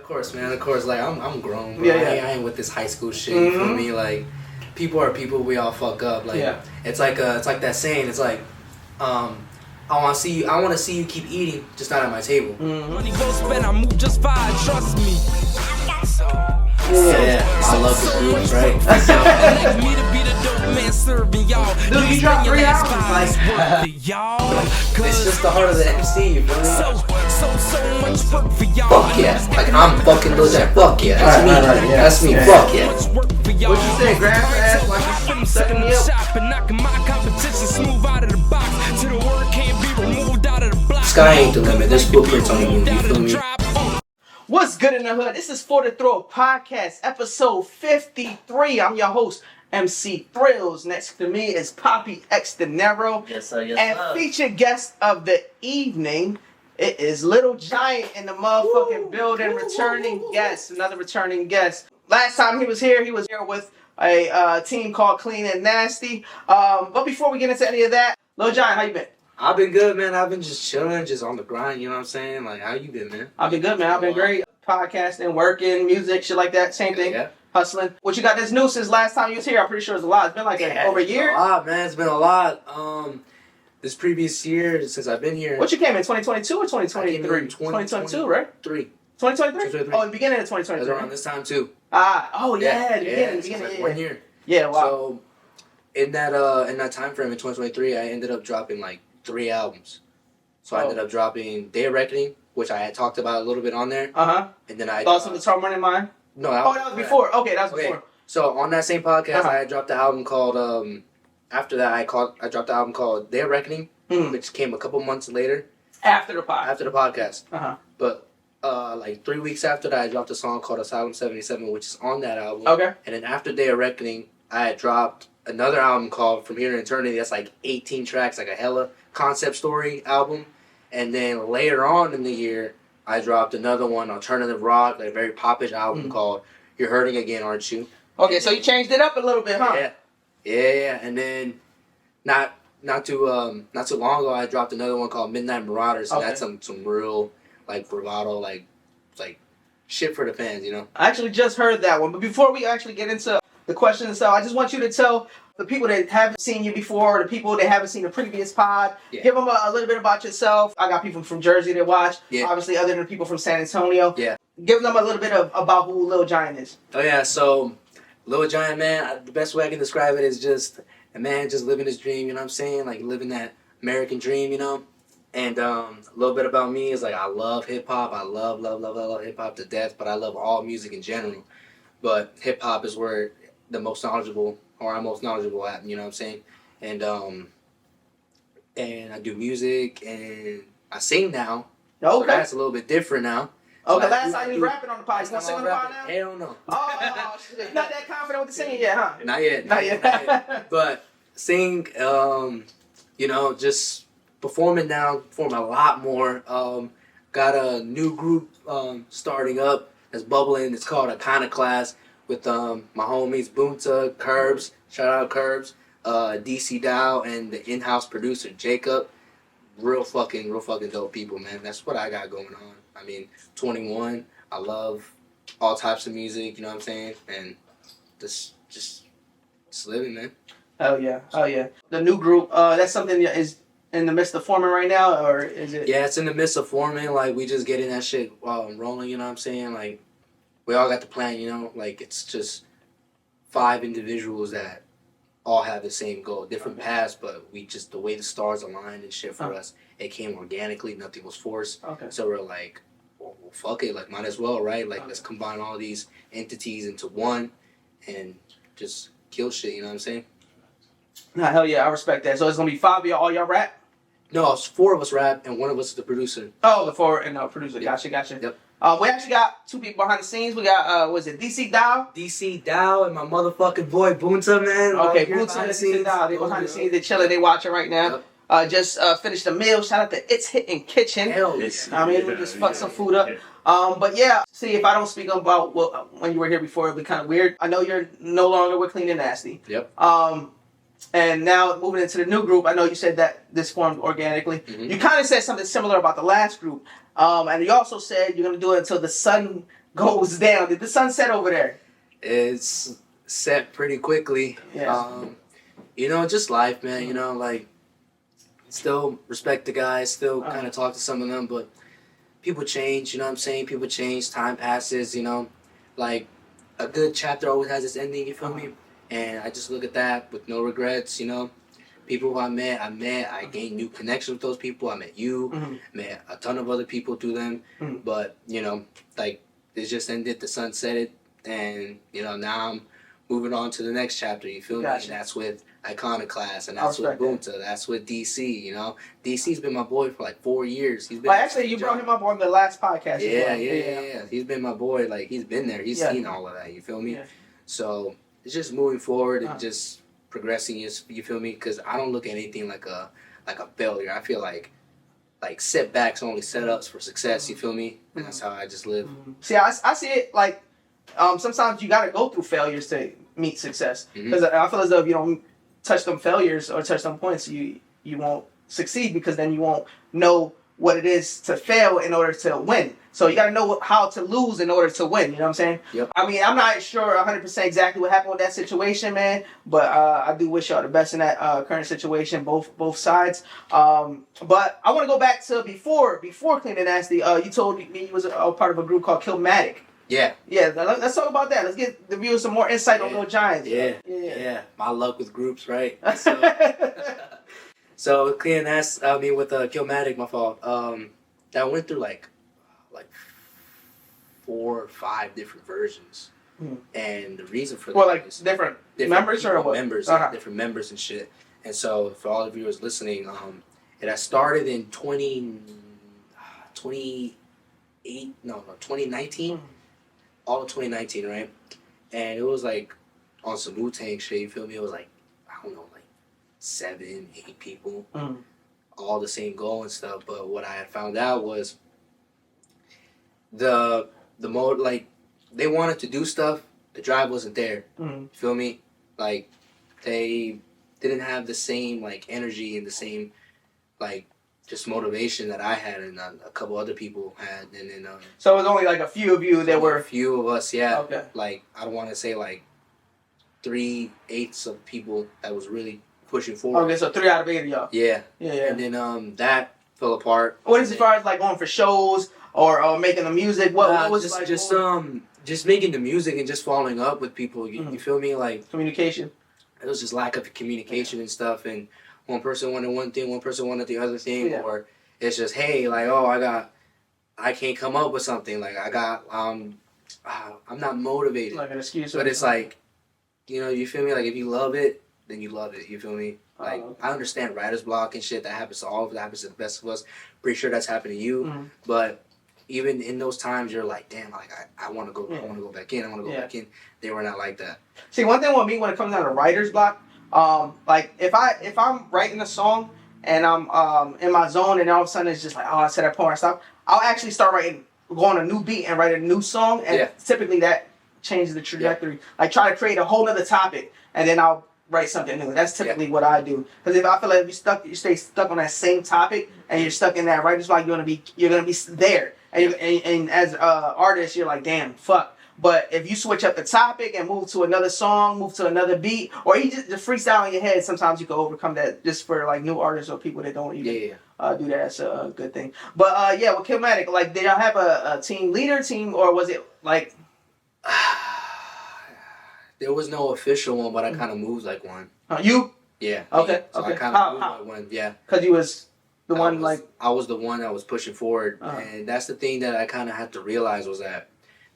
of course, man. Of course, like I'm grown, bro. Yeah, I ain't with this high school shit. You feel me? Like, people are people. We all fuck up. Like, it's like that saying. It's like, I want to see you keep eating, just not at my table. Money go spend, I move just fine. Trust me. Yeah, I love the groups, right? Dude, you dropped 3 albums, like, it's just the heart of the MC, you feel me? Fuck yeah, like I'm fucking Lil Jon. Fuck yeah, that's me. That's me. Fuck yeah. What you say, grandpa? Like you sucking me up? Sky ain't the limit. There's footprints on the moon. You feel me? What's good in the hood? This is For the Throat Podcast, episode 53. I'm your host, MC Thrillz. Next to me is Papi X Dinero. Yes, sir. Yes, and featured guest of the evening, it is Little Giant in the motherfucking building. Another returning guest. Last time he was here with a team called Clean and Nasty. But before we get into any of that, Little Giant, how you been? I've been good, man. I've been just chilling, just on the grind, you know what I'm saying? Like, how you been, man? I've been good, man. I've been great. Podcasting, working, music, shit like that. Same thing. Yeah. Hustling. What you got that's new since last time you was here? I'm pretty sure it's a lot. It's been like over a year. A lot, man. It's been a lot. This previous year, since I've been here. What you came in, 2022 or 2023? 2022, right? 2023? Oh, in the beginning of 2023. It was around this time, too. The beginning. Like 1 year. Yeah, wow. So, in that time frame in 2023, I ended up dropping like 3 albums. So I ended up dropping Day of Reckoning, which I had talked about a little bit on there. And then I Thoughts of the Torment in Mind? No, that was before. Okay, that was before. So on that same podcast, I had dropped the album called. After that, I dropped the album called Day of Reckoning, which came a couple months later. After the podcast. After the podcast. But like 3 weeks after that, I dropped a song called Asylum 77, which is on that album. Okay. And then after Day of Reckoning, I had dropped another album called From Here to Eternity. That's like 18 tracks, like a hella concept story album. And then later on in the year, I dropped another one, alternative rock, like a very popish album called You're Hurting Again, Aren't You? Okay, so you changed it up a little bit, huh? Yeah. And then not too long ago, I dropped another one called Midnight Marauders. And that's some real like bravado, like shit for the fans, you know. I actually just heard that one, but before we actually get into the question itself, I just want you to tell the people that haven't seen you before, or the people that haven't seen the previous pod, give them a little bit about yourself. I got people from Jersey that watch, obviously other than people from San Antonio. Yeah. Give them a little bit about who Lil Giant is. Oh yeah, so Lil Giant, man, the best way I can describe it is just a man just living his dream, you know what I'm saying? Like living that American dream, you know? And a little bit about me is like I love hip-hop. I love hip-hop to death, but I love all music in general. But hip-hop is where I'm most knowledgeable at, you know what I'm saying? And I do music and I sing now. Okay. So that's a little bit different now. Oh, the last time you was rapping on the podcast, you want to sing on the pod now? Hell no. Oh, shit. Not that confident with the singing yet, huh? Not yet. But sing, you know, just performing now, perform a lot more. Got a new group starting up that's bubbling. It's called Iconaclast. With my homies Boonta, Curbs, shout out Curbs, DC Dow, and the in-house producer Jacob. Real fucking dope people, man. That's what I got going on. I mean, 21. I love all types of music. You know what I'm saying? And just living, man. Oh yeah. The new group. That's something that is in the midst of forming right now, or is it? Yeah, it's in the midst of forming. Like we just getting that shit rolling. You know what I'm saying? Like. We all got the plan, you know? Like, it's just 5 individuals that all have the same goal. Different paths, but the way the stars aligned and shit for us, it came organically. Nothing was forced. Okay. So we're like, well, fuck it. Like, might as well, right? Like, let's combine all these entities into one and just kill shit, you know what I'm saying? Nah, hell yeah, I respect that. So it's going to be 5 of y'all, all y'all rap? No, it's 4 of us rap, and 1 of us is the producer. Oh, the 4 and the producer. Yep. Gotcha. Yep. We actually got 2 people behind the scenes. We got, DC Dow? DC Dow and my motherfucking boy Boonta, man. Okay, Boonta and DC Dow. They behind the scenes. They're chilling. They watching right now. Yep. Just finished a meal. Shout out to It's Hitting Kitchen. Hell yeah. I mean, we just fucked some food up. But yeah, see, if I don't speak about when you were here before, it'd be kind of weird. I know you're no longer with Clean and Nasty. Yep. And now moving into the new group, I know you said that this formed organically. You kind of said something similar about the last group. And you also said you're going to do it until the sun goes down? Did the sun set over there? It's set pretty quickly. Yeah. You know, just life, man. You know, like, still respect the guys, still kind of talk to some of them, but people change, you know what I'm saying? People change, time passes, you know. Like, a good chapter always has its ending, you feel me? And I just look at that with no regrets, you know. People who I met, I gained new connections with those people. I met you, met a ton of other people through them. But, you know, like, it just ended, the sun set it, and, you know, now I'm moving on to the next chapter, you feel me? And that's with Iconaclast, and that's with Boomta, that's with DC, you know? DC's been my boy for like 4 years. He's been actually, you brought him up on the last podcast. Yeah. He's been my boy. Like, he's been there. He's seen all of that, you feel me? Yeah. So, it's just moving forward and just progressing, you feel me? Because I don't look at anything like a failure. I feel like setbacks only set ups for success, you feel me? And that's how I just live. See, I see it like sometimes you got to go through failures to meet success. Because I feel as though if you don't touch them failures or touch them points, you won't succeed, because then you won't know what it is to fail in order to win. So you got to know how to lose in order to win. You know what I'm saying? Yep. I mean, I'm not sure 100% exactly what happened with that situation, man. But I do wish y'all the best in that current situation, both sides. But I want to go back to before Clean and Nasty. You told me you was a part of a group called Killmatic. Yeah. Yeah, let's talk about that. Let's get the viewers some more insight on Little Giants. Yeah. My luck with groups, right? So Clean and with Killmatic, my fault. That went through like 4 or 5 different versions, and the reason for that is different members or what? Members, different members and shit. And so, for all the viewers listening, it has started in 2019, all of 2019, right? And it was like on some Wu-Tang shit. You feel me? It was like, I don't know, like 7, 8 people, all the same goal and stuff. But what I had found out was the mode, like, they wanted to do stuff, the drive wasn't there. You feel me? Like, they didn't have the same, like, energy and the same, like, just motivation that I had and a couple other people had. And then so it was only like a few of you that were... A few of us, yeah. Okay. Like, I don't want to say, like, 3/8 of people that was really pushing forward. Okay, so 3 out of 8 of y'all. Yeah. Yeah. And then that fell apart. What is as far as, like, going for shows or making the music? What was just, like? Just making the music and just following up with people. You feel me? Like, communication. It was just lack of communication and stuff, and one person wanted one thing, one person wanted the other thing, or it's just, hey, like, oh, I can't come up with something, like, I'm not motivated. Like an excuse. But it's like, you know, you feel me? Like, if you love it, then you love it. You feel me? Like, I understand writer's block and shit. That happens to all of us. That happens to the best of us. Pretty sure that's happened to you. But even in those times, you're like, damn, like, I want to go. I want to go back in. I want to go back in. They were not like that. See, one thing with me when it comes down to writer's block, like if I'm writing a song and I'm in my zone and all of a sudden it's just like, oh, I said that poem, I stop. I'll actually start go on a new beat and write a new song, and typically that changes the trajectory. Like, try to create a whole other topic and then I'll write something new. That's typically what I do. Because if I feel like if you stay stuck on that same topic and you're stuck in that writer's block, you're gonna be there. And as artist, you're like, damn, fuck. But if you switch up the topic and move to another song, move to another beat, or you just freestyle in your head, sometimes you can overcome that. Just for like new artists or people that don't even do that, that's a good thing. But with Killmatic, like, did y'all have a team leader, or was it like? There was no official one, but I kind of moved like one. You? Yeah. Okay. So I kind of moved like one. Yeah. Because you was the one I was the one that was pushing forward, and that's the thing that I kind of had to realize was that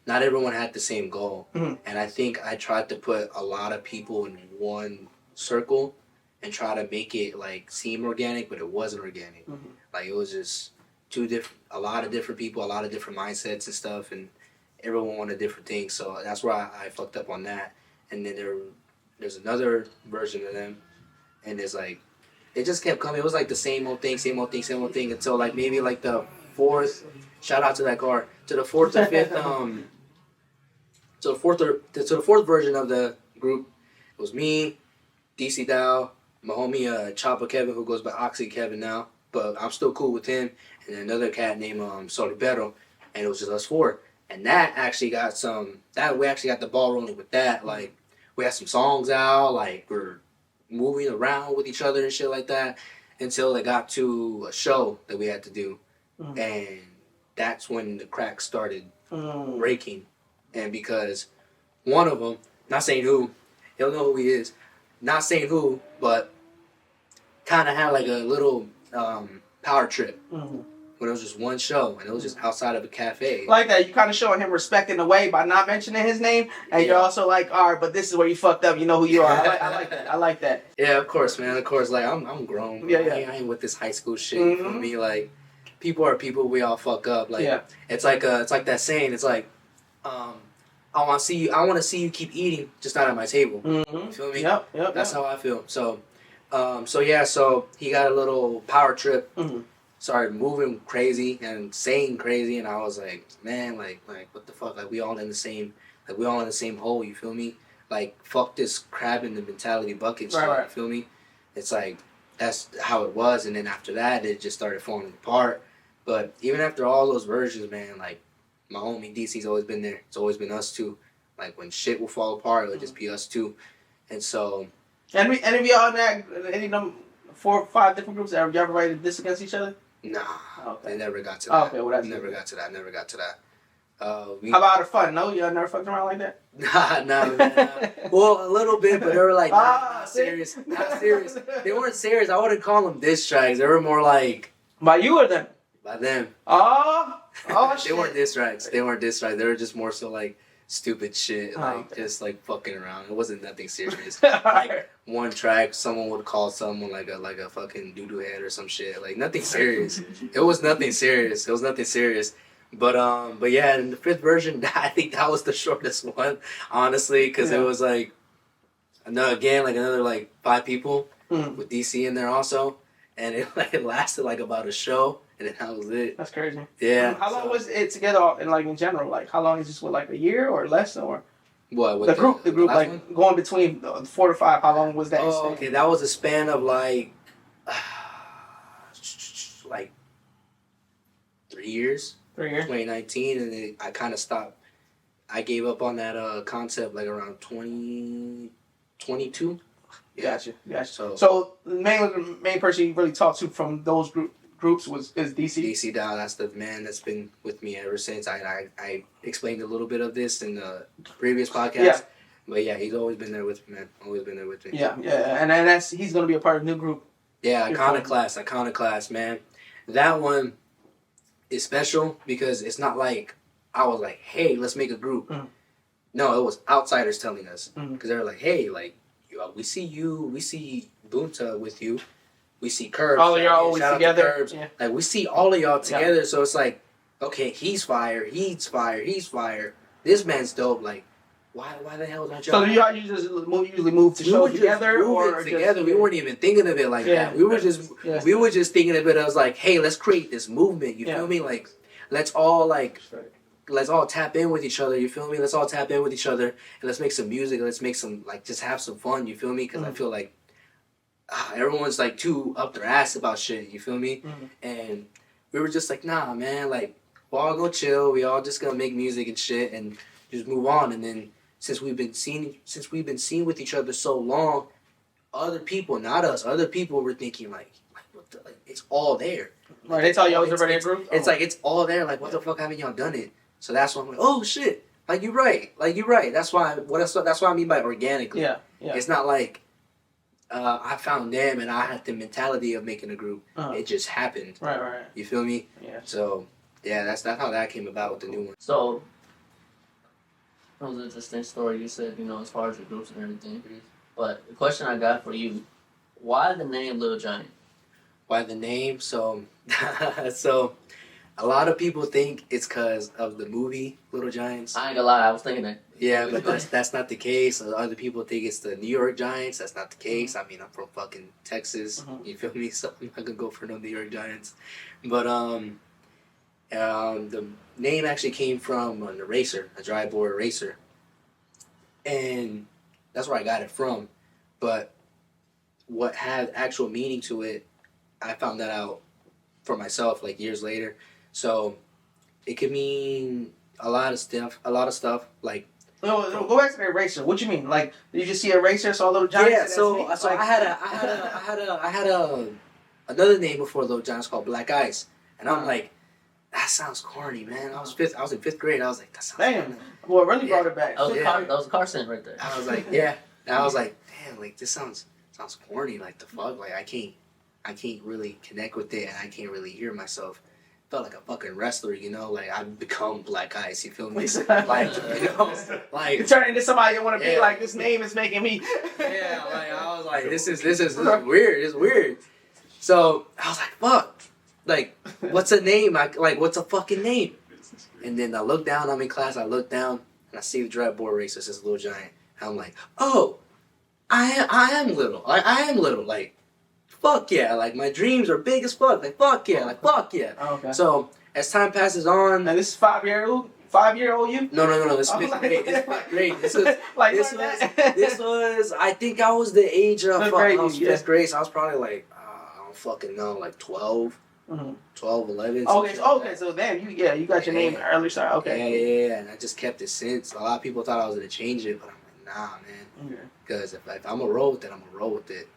not everyone had the same goal. And I think I tried to put a lot of people in one circle and try to make it like seem organic, but it wasn't organic. Like, it was just a lot of different people, a lot of different mindsets and stuff, and everyone wanted different things. So that's where I fucked up on that. And then there's another version of them, and it's like, it just kept coming. It was like the same old thing until like maybe like the 4th. Shout out to that car. To the 4th or 5th. To the 4th version of the group, it was me, DC Dow, my homie Chopper Kevin, who goes by Oxy Kevin now, but I'm still cool with him, and another cat named Solibero, and it was just us 4. And that actually got we actually got the ball rolling with that. Like, we had some songs out, like, we're moving around with each other and shit like that until it got to a show that we had to do. And that's when the cracks started breaking. And because one of them, not saying who, he'll know who he is, not saying who, but kind of had like a little power trip. When it was just one show, and it was just outside of a cafe. Like that, you kind of showing him respect in a way by not mentioning his name, and you're also like, all right, but this is where you fucked up. You know who you are. I like that. I like that. Yeah, of course, man. Of course, like I'm grown. Yeah. I ain't with this high school shit. You feel me? Like, people are people. We all fuck up. Like, it's like that saying. It's like, I want to see you keep eating, just not at my table. You feel me? Yep. That's how I feel. So he got a little power trip. Started moving crazy and saying crazy, and I was like, man, like what the fuck? Like, we all in the same hole. You feel me? Like, fuck this crab in the mentality bucket shit. Right. You feel me? It's like, that's how it was, and then after that, it just started falling apart. But even after all those versions, man, like, my homie DC's always been there. It's always been us two. Like, when shit will fall apart, it'll just be us two. And so, and we y'all in that any of them 4 or 5 different groups that you ever rated this against each other? nah, Okay. they never got to that. Okay, well, that's never got to that. How about the fun? No, y'all never fucked around like that? Nah. Well, a little bit, but they were like, not serious. Not serious. They weren't serious. I wouldn't call them diss tracks. They were more like... By you or them? By them. Oh They shit. weren't diss tracks. They were just more so like stupid shit. Like, just like fucking around. It wasn't nothing serious. Like, one track, someone would call someone like a fucking doo-doo head or some shit. Like, nothing serious. It was nothing serious. But yeah, in the 5th version, I think that was the shortest one, honestly, because it was like, another like 5 people with DC in there also, and it lasted like about a show, and then that was it. That's crazy. Yeah. How long was it together, and like in general? Like, how long is this? What, like a year or less, or what? The group, like one? going between 4 to 5. How long was that? Oh, okay, that was a span of like 3 years. 3 years. 2019, and then I kind of stopped. I gave up on that concept like around 2022. Yeah. Gotcha. So the main person you really talked to from those groups is DC. DC Dow, that's the man that's been with me ever since. I explained a little bit of this in the previous podcast. Yeah. But yeah, he's always been there with me, man. Always been there with me. Yeah. And then he's gonna be a part of the new group. Yeah, Iconaclast, man. That one is special because it's not like I was like, hey, let's make a group. No, it was outsiders telling us. Because they were like, hey, like, we see Bunta with you. We see Curbs. Oh, you're always together. Curbs. Yeah. Like, we see all of y'all together, so it's like, okay, he's fire. This man's dope. Like, why the hell don't y'all? So y'all usually move to shows together, or together? We weren't even thinking of it like that. We were just thinking of it as like, hey, let's create this movement. You feel me? Like, let's all tap in with each other. You feel me? Let's all tap in with each other, and let's make some music. Let's make some, like, just have some fun. You feel me? Because I feel like everyone's like too up their ass about shit. You feel me? And we were just like, nah, man. Like, we'll all go chill. We all just gonna make music and shit, and just move on. And then since we've been seen with each other so long, other people, not us, other people were thinking like what the, like, it's all there. Right, they tell y'all it was already a group. It's like it's all there. Like, what the fuck haven't y'all done it? So that's why I'm like, oh shit, like you're right. That's why I mean by organically. Yeah. It's not like I found them and I had the mentality of making a group. It just happened. Right. You feel me? Yeah. So yeah, that's how that came about with the new one. So that was an interesting story you said, as far as the groups and everything. But the question I got for you, why the name Little Giant? Why the name? So a lot of people think it's because of the movie Little Giants. I ain't gonna lie, I was thinking that. Yeah, but that's not the case. Other people think it's the New York Giants. That's not the case. I mean, I'm from fucking Texas. You feel me? So I'm not gonna go for no New York Giants. But the name actually came from an eraser, a dry board eraser, and that's where I got it from. But what had actual meaning to it, I found that out for myself like years later. So it could mean a lot of stuff. Like, No, go back to the eraser. What you mean? Like, did you just see eraser, saw Little Giant? yeah. and So that's so me? Like, I had a another name before Little Giants called Black Ice, and I'm like, that sounds corny, man. I was in fifth grade. I was like, that sounds damn. corny. Boy, really brought it back. That was, Yeah. that was a car scent right there. I was like, yeah. And I was like, damn, like this sounds corny. Like the fuck, like I can't really connect with it, and I can't really hear myself. Felt like a fucking wrestler, you know. Like I've become Black Ice. You feel me? Like you know, like You turn into somebody you want to be Yeah. like. This name is making me. yeah. Like I was like, this is weird. It's weird. So I was like, fuck. Like, what's a name? Like, what's a fucking name? And then I look down. I'm in class. I look down and I see the dread board racer says Little Giant. And I'm like, oh, I am little. I am little. Like, fuck yeah. Like my dreams are big as fuck. Like fuck yeah. Like fuck yeah. Oh, okay. So as time passes on, Now this is 5-year-old you? no. This is Oh, fifth like- grade. This is fifth grade. This was Like this that. was. I think I was the age of Fifth I grade, was yeah. fifth grade. So I was probably like I don't fucking know, like 12, Mhm. 12, 11. Okay, something so, like that. so damn, you got your name early start. Okay. Yeah, and I just kept it since. A lot of people thought I was gonna change it, but I'm like, nah, man. Okay. Because if I'm gonna roll with it, I'm gonna roll with it.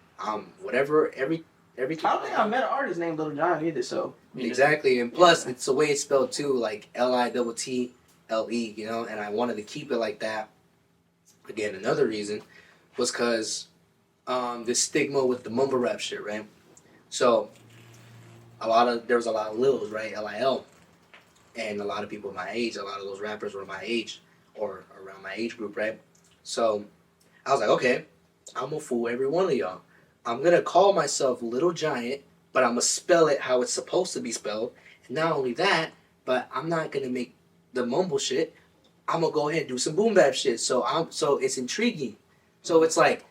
Whatever, everything. I don't think I met an artist named Little John either. So Exactly, and plus it's the way it's spelled too, like LITTLE, you know. And I wanted to keep it like that. Again, another reason was because this stigma with the mumble rap shit, right? So there was a lot of Lils, right? LIL, and a lot of people my age, a lot of those rappers were my age or around my age group, right? So I was like, okay, I'm gonna fool every one of y'all. I'm gonna call myself Little Giant, but I'm gonna spell it how it's supposed to be spelled. And not only that, but I'm not gonna make the mumble shit. I'm gonna go ahead and do some boom bap shit. So it's intriguing. So it's like,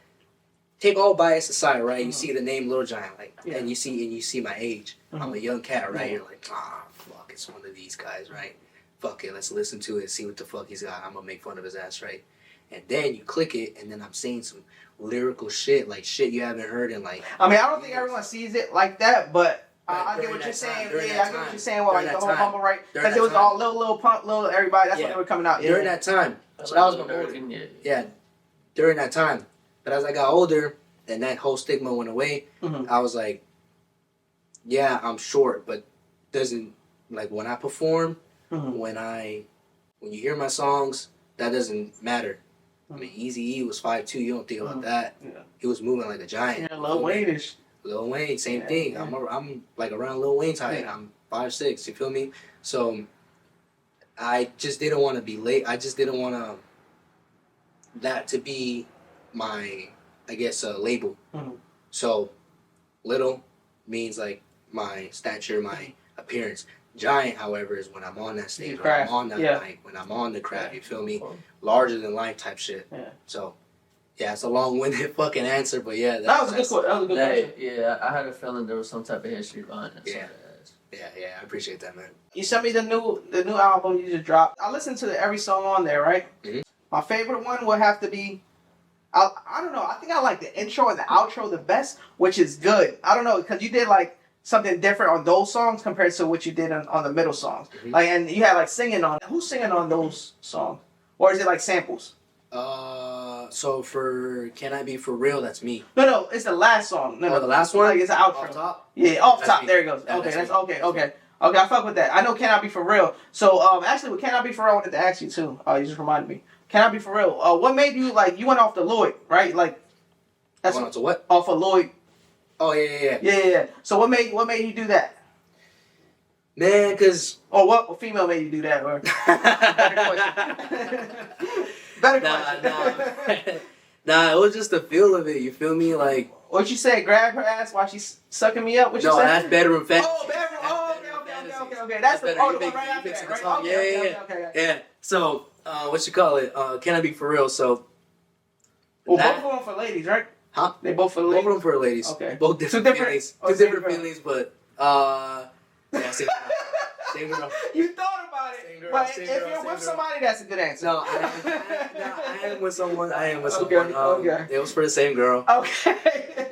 take all bias aside, right? You see the name Little Giant, like, Yeah. and you see my age. I'm a young cat, right? Yeah. You're like, fuck, it's one of these guys, right? Fuck it, let's listen to it, see what the fuck he's got. I'm gonna make fun of his ass, right? And then you click it, and then I'm saying some lyrical shit, like shit you haven't heard in like. I mean, I don't think everyone sees it like that, but But I get during what that you're time- saying. during Yeah, that I get what time- you're saying. Well, like during the that whole time- humble, right? during Because that it was time. all little pump, little everybody. That's Yeah. when they were coming out. Yeah. During that time, so that was my motive. Yeah, during that time. But as I got older, and that whole stigma went away, Mhm. I was like, yeah, I'm short, but doesn't, like, when I perform, Mhm. when you hear my songs, that doesn't matter. I mean, Eazy-E was 5'2", you don't think about that. Yeah. He was moving like a giant. Yeah, Lil Wayne-ish. Lil Wayne, same Yeah, thing. yeah. I'm like around Lil Wayne's height. Yeah. I'm 5'6", you feel me? So I just didn't want to be late. I just didn't want that to be my, I guess, label. Mhm. So little means like my stature, my appearance. Giant, however, is when I'm on that stage, Your when I'm craft, on that yeah. mic, when I'm on the craft, you feel me? Cool. Larger than life type shit. Yeah. So, yeah, it's a long-winded fucking answer, but yeah. That was a good question. That was a good question. Yeah, I had a feeling there was some type of history behind it. Yeah. Yeah, I appreciate that, man. You sent me the new album you just dropped. I listened to every song on there, right? Mhm. My favorite one would have to be, I don't know. I think I like the intro and the outro the best, which is good. I don't know because you did like something different on those songs compared to what you did on the middle songs. Mhm. Like, and you had like singing on. Who's singing on those songs, or is it like samples? So for Can I Be For Real, that's me. No, it's the last song. No, Oh, the last one? Like it's an outro. Off top? Yeah, off That's top. me. There it goes. Yeah, Okay, that's that's me. okay. I fuck with that. I know Can I Be For Real. So actually with Can I Be For Real, I wanted to ask you too. You just reminded me. Can I Be For Real? What made you like? You went off the Lloyd, right? Like that's Going on to what? off of Lloyd. Oh, yeah. Yeah. So what made you do that? Man, because... Or what female made you do that? Or better question. Nah, it was just the feel of it, you feel me? Like... What you say? Grab her ass while she's sucking me up? What you No, say? that's bedroom fantasy. Oh, bedroom. Oh, That's bedroom fantasy. okay. That's the better. one You make- right you after make that, some right? song. Okay. Yeah. So, what you call it? Can I Be For Real? So... Well, that- both of them for ladies, right? Huh? They both for Both ladies. of them for ladies. Okay. Both different, Two different- feelings. oh, Two same different girl. feelings, but... Yeah, same girl. Same girl. You thought about it, Same girl, but same if girl, you're same with girl. somebody, that's a good answer. No, I am with someone. Okay, okay. It was for the same girl. Okay.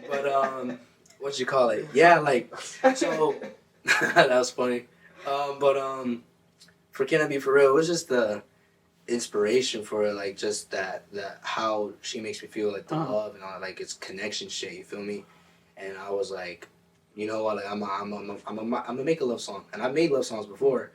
But what you call it? Yeah, like so. That was funny. for Can I Be For Real, it was just the inspiration for like just that how she makes me feel, like the love and all that, like it's connection shit, you feel me? And I was like, you know what, like I'm gonna make a love song, and I've made love songs before,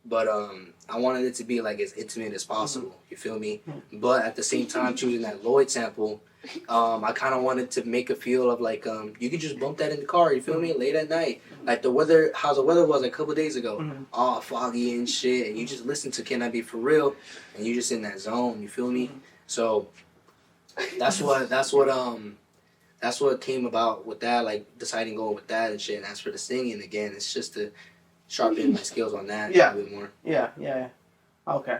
but I wanted it to be like as intimate as possible, you feel me? But at the same time, choosing that Lloyd sample, I kind of wanted to make a feel of like you could just bump that in the car, you feel me, late at night, like the weather, how the weather was like a couple days ago, all foggy and shit, and you just listen to Can I Be For Real, and you just in that zone, you feel me? So that's what came about with that, like deciding going with that and shit. And as for the singing, again, it's just to sharpen my skills on that a bit more. Yeah. Okay.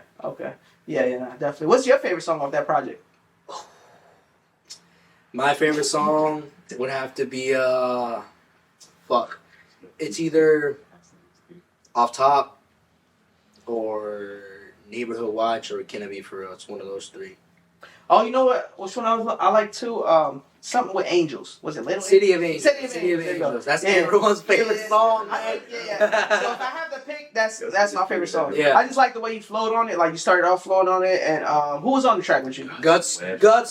Yeah, definitely. What's your favorite song off that project? My favorite song would have to be it's either Off Top or Neighborhood Watch or Can I Be For Real. It's one of those three. Oh, you know what? Which one I like too? Something with angels. Was it Little City of Angels? City of Angels. That's everyone's favorite song. So if I have to pick, that's my favorite song. Yeah. I just like the way you flowed on it. Like you started off flowing on it, and who was on the track with you? Guts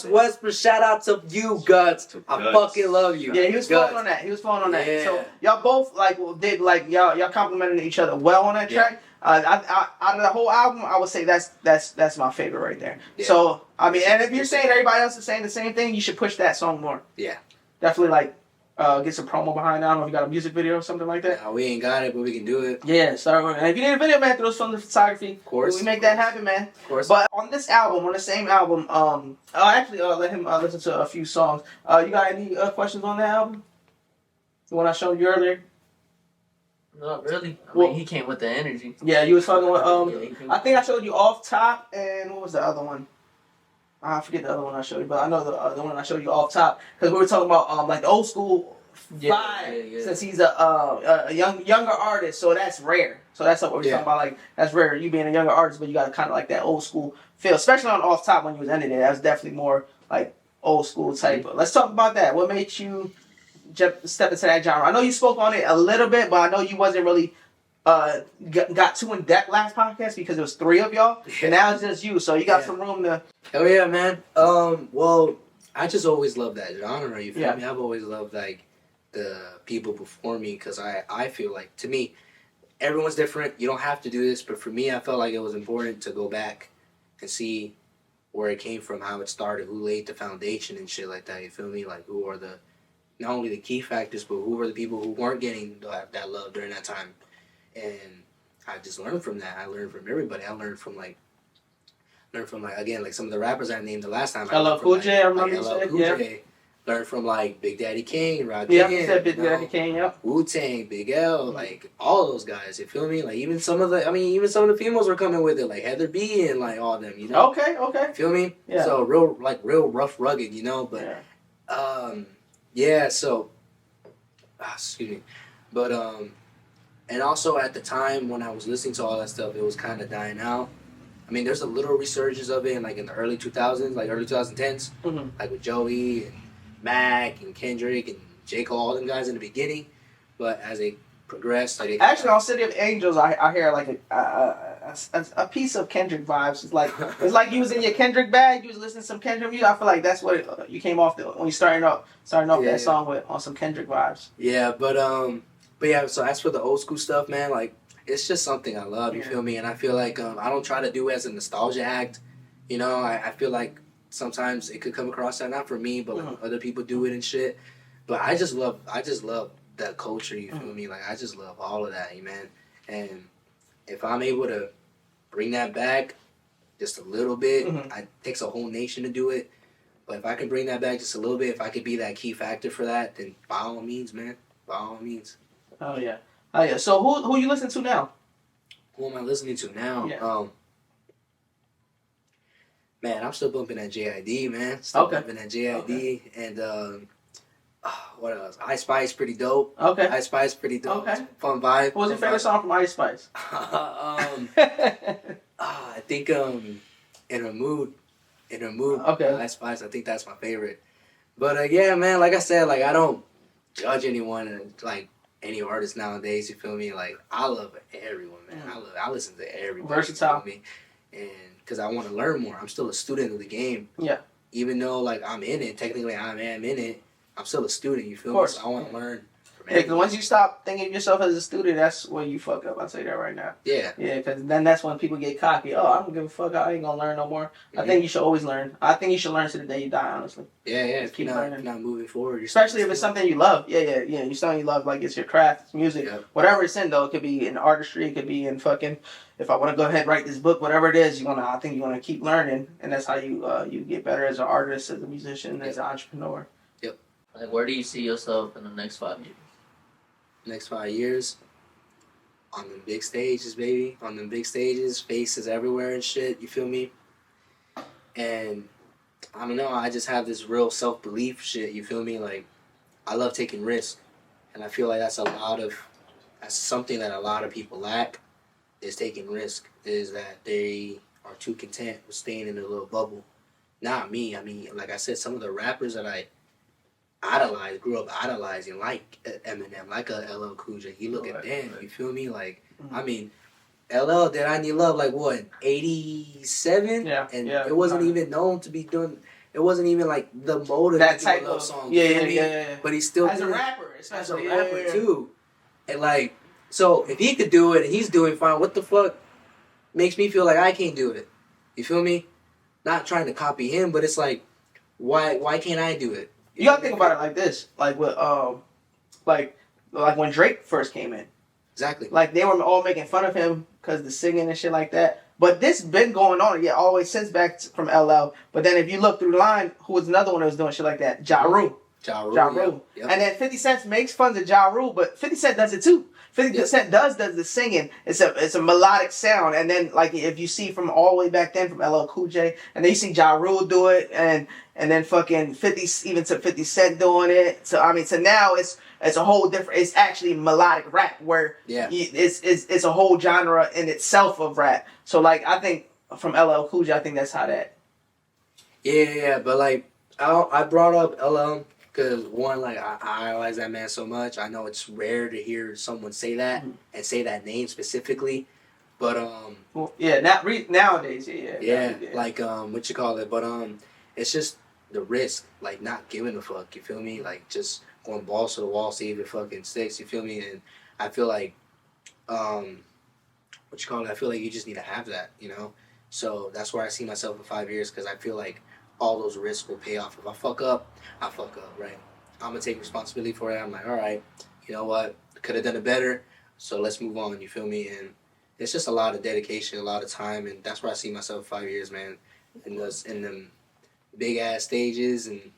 Westbrook. Shout out to you, Guts. I fucking love you. Yeah, he was flowing on that. Yeah. So y'all both did y'all complimented each other well on that track. Out of the whole album, I would say that's my favorite right there. Yeah. So I mean, and if you're saying everybody else is saying the same thing, you should push that song more. Yeah, definitely get some promo behind that. I don't know if you got a music video or something like that. No, we ain't got it, but we can do it. Yeah, start working. And if you need a video, man, throw us from the photography. Of course, we make that happen, man. Of course. But on this album, on the same album, I'll actually let him listen to a few songs. You got any questions on that album? The one I showed you earlier. Not really. I mean, he came with the energy. Yeah, you was talking with I think I showed you Off Top, and what was the other one? I forget the other one I showed you, but I know the one I showed you Off Top, because we were talking about like the old school vibe. Yeah. Since he's a younger artist, so that's rare. So that's what we're talking about. Like that's rare. You being a younger artist, but you got kind of like that old school feel, especially on Off Top when you was ending it. That was definitely more like old school type. But let's talk about that. What made you step into that genre? I know you spoke on it a little bit, but I know you wasn't really got too in depth last podcast because there was 3 of y'all, and now it's just you. So you got some room to. Hell yeah, man. Well, I just always loved that genre. You feel me? I've always loved like the people performing, because I feel like, to me, everyone's different. You don't have to do this, but for me, I felt like it was important to go back and see where it came from, how it started, who laid the foundation and shit like that. You feel me? Like who are not only the key factors, but who were the people who weren't getting that love during that time. And I just learned from that. I learned from everybody. I learned from again, like some of the rappers I named the last time. I love Cool J. I remember you said, J. Learned from like Big Daddy Kane, Rakim. Yeah, you said Big Daddy Kane. Yep. Wu-Tang, Big L, like all those guys. You feel me? Like even some of the females were coming with it, like Heather B and like all of them. You know? Okay. Feel me? Yeah. So real rough, rugged. You know, but yeah. So excuse me, but and also at the time when I was listening to all that stuff, it was kind of dying out. I mean, there's a little resurgence of it, like in the early 2000s, like early 2010s, like with Joey and Mac and Kendrick and J. Cole, all them guys in the beginning. But as they progressed, like actually on City of Angels, I hear like a piece of Kendrick vibes. It's like you was in your Kendrick bag, you was listening to some Kendrick music. I feel like that's what you came off when you starting off that song with on some Kendrick vibes. Yeah, but yeah. So as for the old school stuff, man, like it's just something I love. You feel me? And I feel like I don't try to do it as a nostalgia act. You know, I feel like sometimes it could come across that, not for me, but like other people do it and shit. But I just love that culture. You feel me? Like I just love all of that, man. And if I'm able to bring that back just a little bit, it takes a whole nation to do it. But if I can bring that back just a little bit, if I could be that key factor for that, then by all means, man. By all means. Oh yeah. So who you listen to now? Who am I listening to now? Yeah. Man, I'm still bumping that JID, man. Still bumping that JID. And what else? Ice Spice, pretty dope. Okay. Ice Spice, pretty dope. Okay. Fun vibe. What was your favorite song from Ice Spice? I think In Her Mood. Okay. Ice Spice, I think that's my favorite. But yeah, man, like I said, like I don't judge anyone and like any artist nowadays. You feel me? Like I love everyone, man. I listen to everybody. Versatile. You feel me? And because I want to learn more. I'm still a student of the game. Yeah. Even though like I'm in it, technically I am in it. I'm still a student. You feel Of course. me? So I want to learn. Yeah, because once you stop thinking of yourself as a student, that's when you fuck up. I'll tell you that right now. Yeah. Yeah, because then that's when people get cocky. Oh, I don't give a fuck. I ain't gonna learn no more. I think you should always learn. I think you should learn to the day you die, honestly. Yeah. Just If keep you're learning. not moving forward. Especially if it's something you love. Yeah. You something you love, like it's your craft, it's music. Yep. Whatever it's in, though. It could be in artistry. It could be in fucking, if I want to go ahead and write this book, whatever it is, I think you want to keep learning. And that's how you get better as an artist, as a musician, as an entrepreneur. Like, where do you see yourself in the next 5 years? Next 5 years, on the big stages, baby. On the big stages, faces everywhere and shit. You feel me? And I don't know. I just have this real self-belief shit. You feel me? Like, I love taking risks, and I feel like that's something that a lot of people lack. Is taking risk. Is that they are too content with staying in a little bubble. Not me. I mean, like I said, some of the rappers that I grew up idolizing, like Eminem, like a LL Cool J. You look at them, you feel me? Like, I mean, LL did I Need Love like what, 87? Yeah. And it wasn't even known to be doing. It wasn't even like the motive That to type do a love of song. yeah. But he still As a did it rapper, as a especially rapper yeah. too. And like, so if he could do it and he's doing fine, what the fuck makes me feel like I can't do it? You feel me? Not trying to copy him, but it's like, why can't I do it? You gotta think about it like this, like with like when Drake first came in, Exactly. like they were all making fun of him because the singing and shit like that. But this been going on, always since back from LL. But then if you look through the line, who was another one that was doing shit like that? Ja Rule. Ja Yep. And then 50 Cent makes fun of Ja Rule, but 50 Cent does it too. 50 Cent does the singing. It's a melodic sound. And then like if you see from all the way back then from LL Cool J, and then you see Ja Rule do it, and then fucking 50 even to 50 Cent doing it. So I mean, so now it's a whole different. It's actually melodic rap where it's a whole genre in itself of rap. So like I think from LL Cool J, I think that's how that. Yeah. But like I brought up LL. Because one, like I idolize that man so much. I know it's rare to hear someone say that and say that name specifically, but Well, yeah, nowadays, yeah. like what you call it? But it's just the risk, like not giving a fuck. You feel me? Like just going balls to the wall, see if it fucking sticks. You feel me? And I feel like what you call it? I feel like you just need to have that, you know. So that's where I see myself in 5 years, because I feel like all those risks will pay off. If I fuck up, I fuck up, right? I'm gonna take responsibility for it. I'm like, all right, you know what? Could have done it better, so let's move on. You feel me? And it's just a lot of dedication, a lot of time, and that's where I see myself 5 years, man. In them big ass stages, and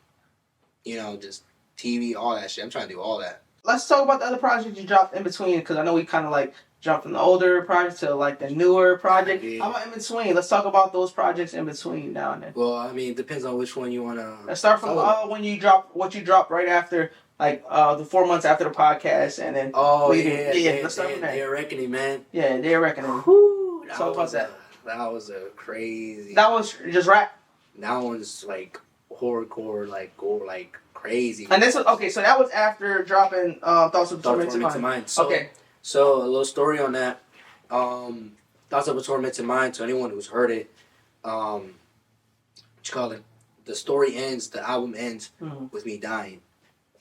you know, just TV, all that shit. I'm trying to do all that. Let's talk about the other projects you dropped in between, because I know we kind of like jumped from the older project to like the newer project. Yeah. How about in between? Let's talk about those projects in between now and then. Well, I mean, it depends on which one you wanna. Let's start from what you dropped right after, like the 4 months after the podcast, and then let's start from there. Day of Reckoning, man. Yeah, Day of Reckoning. Whew, Talk about that. That was a crazy. That was just rap. That one's like horrorcore, like gore, like crazy. And this was okay. So that was after dropping Thoughts of Tormented Mind. Okay. So a little story on that. Thoughts of a Tormented Mind. To anyone who's heard it, what you call it? The story ends. The album ends with me dying.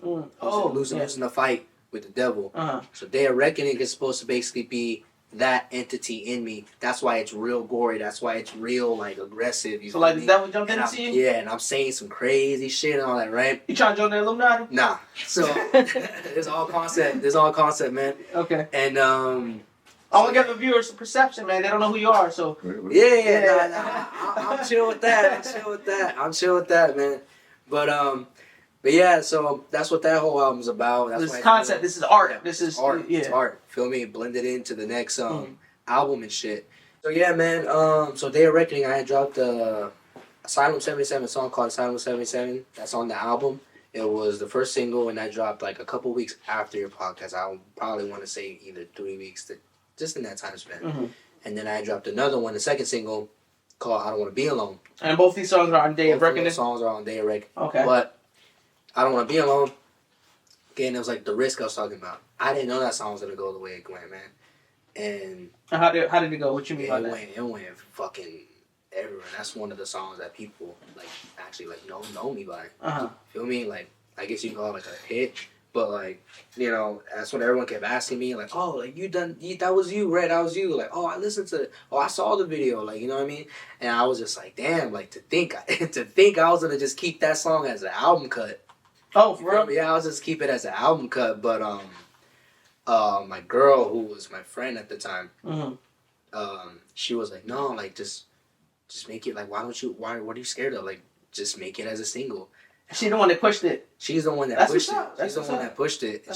Losing the fight with the devil. So Day of Reckoning is supposed to basically be that entity in me. That's why it's real gory. That's why it's real like aggressive. So like the devil jumped into you? Yeah, and I'm saying some crazy shit and all that, right? You trying to join the Illuminati? Nah. So there's all concept, man. Okay. And I want to give the viewers some perception, man. They don't know who you are, so yeah. I'm chill with that. I'm chill with that, man. But yeah, so that's what that whole album's about. That's this is concept. This is art. This is art. Yeah. It's art. Feel me? Blended into the next album and shit. So yeah, man. So Day of Reckoning, I had dropped a Asylum 77 song called Asylum 77. That's on the album. It was the first single, and I dropped like a couple weeks after your podcast. I probably want to say either 3 weeks, just in that time span. And then I dropped another one, the second single, called I Don't Want to Be Alone. And both these songs are on Day of Reckoning? Both songs are on Day of Reckoning. Okay. But I Don't Want to Be Alone again, it was like the risk I was talking about. I didn't know that song was gonna go the way it went, man. And How did it go? What you mean by that? It went fucking everywhere. That's one of the songs that people like actually like know me by. Feel me? Like I guess you can call it like a hit, but like you know that's when everyone kept asking me like, oh, like that was you, right? That was you. Like, oh, I listened to it. Oh, I saw the video. Like, you know what I mean? And I was just like, damn, like to think I was gonna just keep that song as an album cut. Oh, for real? Yeah, I was just keep it as an album cut, but my girl who was my friend at the time, she was like, no, like just make it like, what are you scared of? Like, just make it as a single. She's the one that pushed it. She's the one that pushed it. She's the one that pushed it.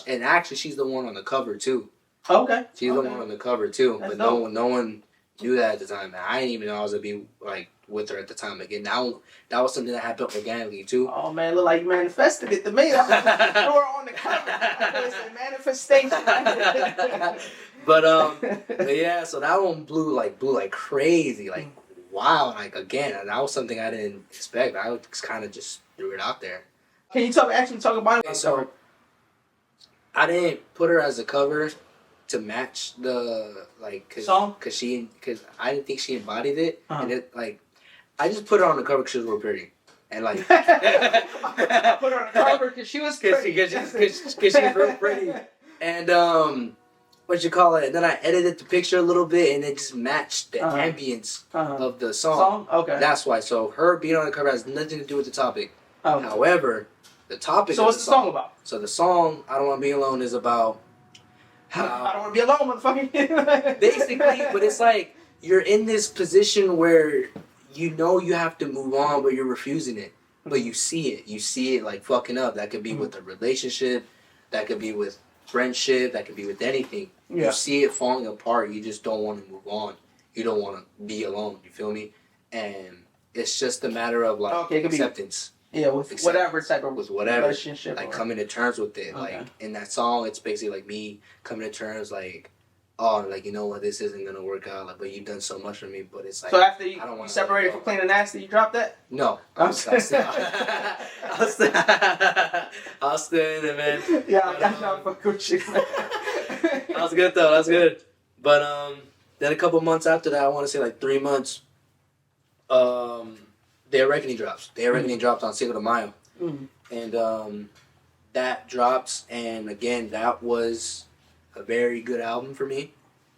And actually she's the one on the cover too. Okay. She's the one on the cover too. That's but dope. no one knew that at the time. I didn't even know I was gonna be like with her at the time. Again, now that was something that happened organically too. Oh man, look like you manifested it to me. I threw her on the cover. I said manifestation. But yeah, so that one blew like crazy, like wow, like again, that was something I didn't expect. I kind of just threw it out there. Can you talk about it? Okay, so I didn't put her as a cover to match the song because I didn't think she embodied it, and it like I just put her on the cover because she was real pretty. And like, I put her on the cover because she was pretty. Because she was real pretty. And what you call it? And then I edited the picture a little bit, and it just matched the ambience of the song. Okay. That's why. So her being on the cover has nothing to do with the topic. Okay. However, the topic. So what's the song about? So the song "I Don't Want to Be Alone" is about how I don't want to be alone, motherfucker. basically, but it's like you're in this position where you know you have to move on, but you're refusing it. But you see it. You see it like fucking up. That could be with a relationship. That could be with friendship. That could be with anything. Yeah. You see it falling apart. You just don't want to move on. You don't want to be alone. You feel me? And it's just a matter of like acceptance. Yeah, with whatever type of relationship. Like coming to terms with it. Okay. Like in that song, it's basically like me coming to terms like, oh, like, you know what, this isn't going to work out. Like, but you've done so much for me, but it's like. So after you separated from Clean and Nasty, you dropped that? No. I was still in it, man. Yeah, I got y'all fuck with you. That was good, though. That's good. But then a couple months after that, I want to say like 3 months, Day of Reckoning drops. Day of Reckoning dropped on Cinco de Mayo. And that drops, and again, that was a very good album for me.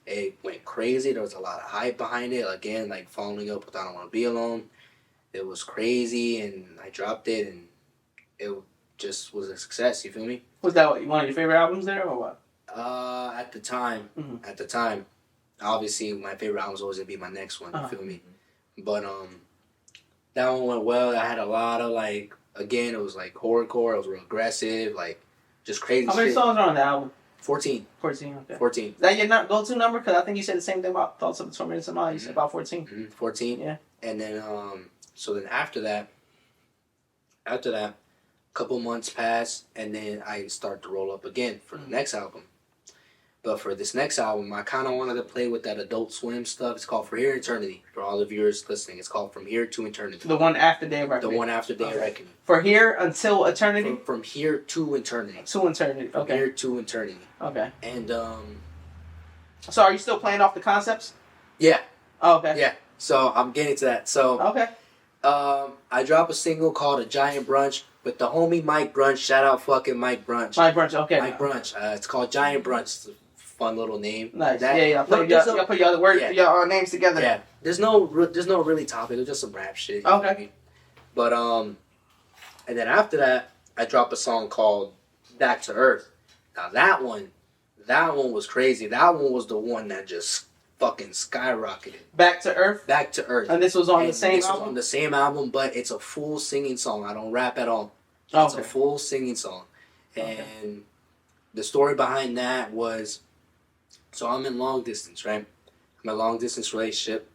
It went crazy. There was a lot of hype behind it. Again, like following up with I Don't Want to Be Alone. It was crazy, and I dropped it, and it just was a success. You feel me? Was that one of your favorite albums there, or what? At the time, obviously my favorite album was always gonna be my next one. You feel me? But that one went well. I had a lot of like, again, it was like horrorcore. It was real aggressive, like just crazy. How many songs are on the album? 14. 14, okay. 14. Is that your go-to number? Because I think you said the same thing about Thoughts of the Tormented Somali. You said about 14. 14. Yeah. And then, so then after that, a couple months pass, and then I start to roll up again for the next album. But for this next album, I kind of wanted to play with that Adult Swim stuff. It's called For Here Eternity. For all the viewers listening, it's called From Here to Eternity. The one after Day of Reckoning. The one after Day of Reckoning. For Here Until Eternity? From Here to Eternity. To Eternity, okay. From Here to Eternity. Okay. And, so are you still playing off the concepts? Yeah. Oh, okay. Yeah. So I'm getting to that. So. Okay. I dropped a single called A Giant Brunch with the homie Mike Brunch. Shout out fucking Mike Brunch. Mike Brunch, okay. Mike Brunch. It's called Giant Brunch. It's a fun little name. Nice. Yeah. Put your other words, your names together. Yeah. There's no really topic. It's just some rap shit. Okay. Know I mean? But and then after that, I dropped a song called Back to Earth. Now that one was crazy. That one was the one that just fucking skyrocketed. Back to Earth? Back to Earth. And this was on the same album? This was on the same album, but it's a full singing song. I don't rap at all. It's a full singing song. And the story behind that was, so I'm in long distance, right? I'm in a long distance relationship.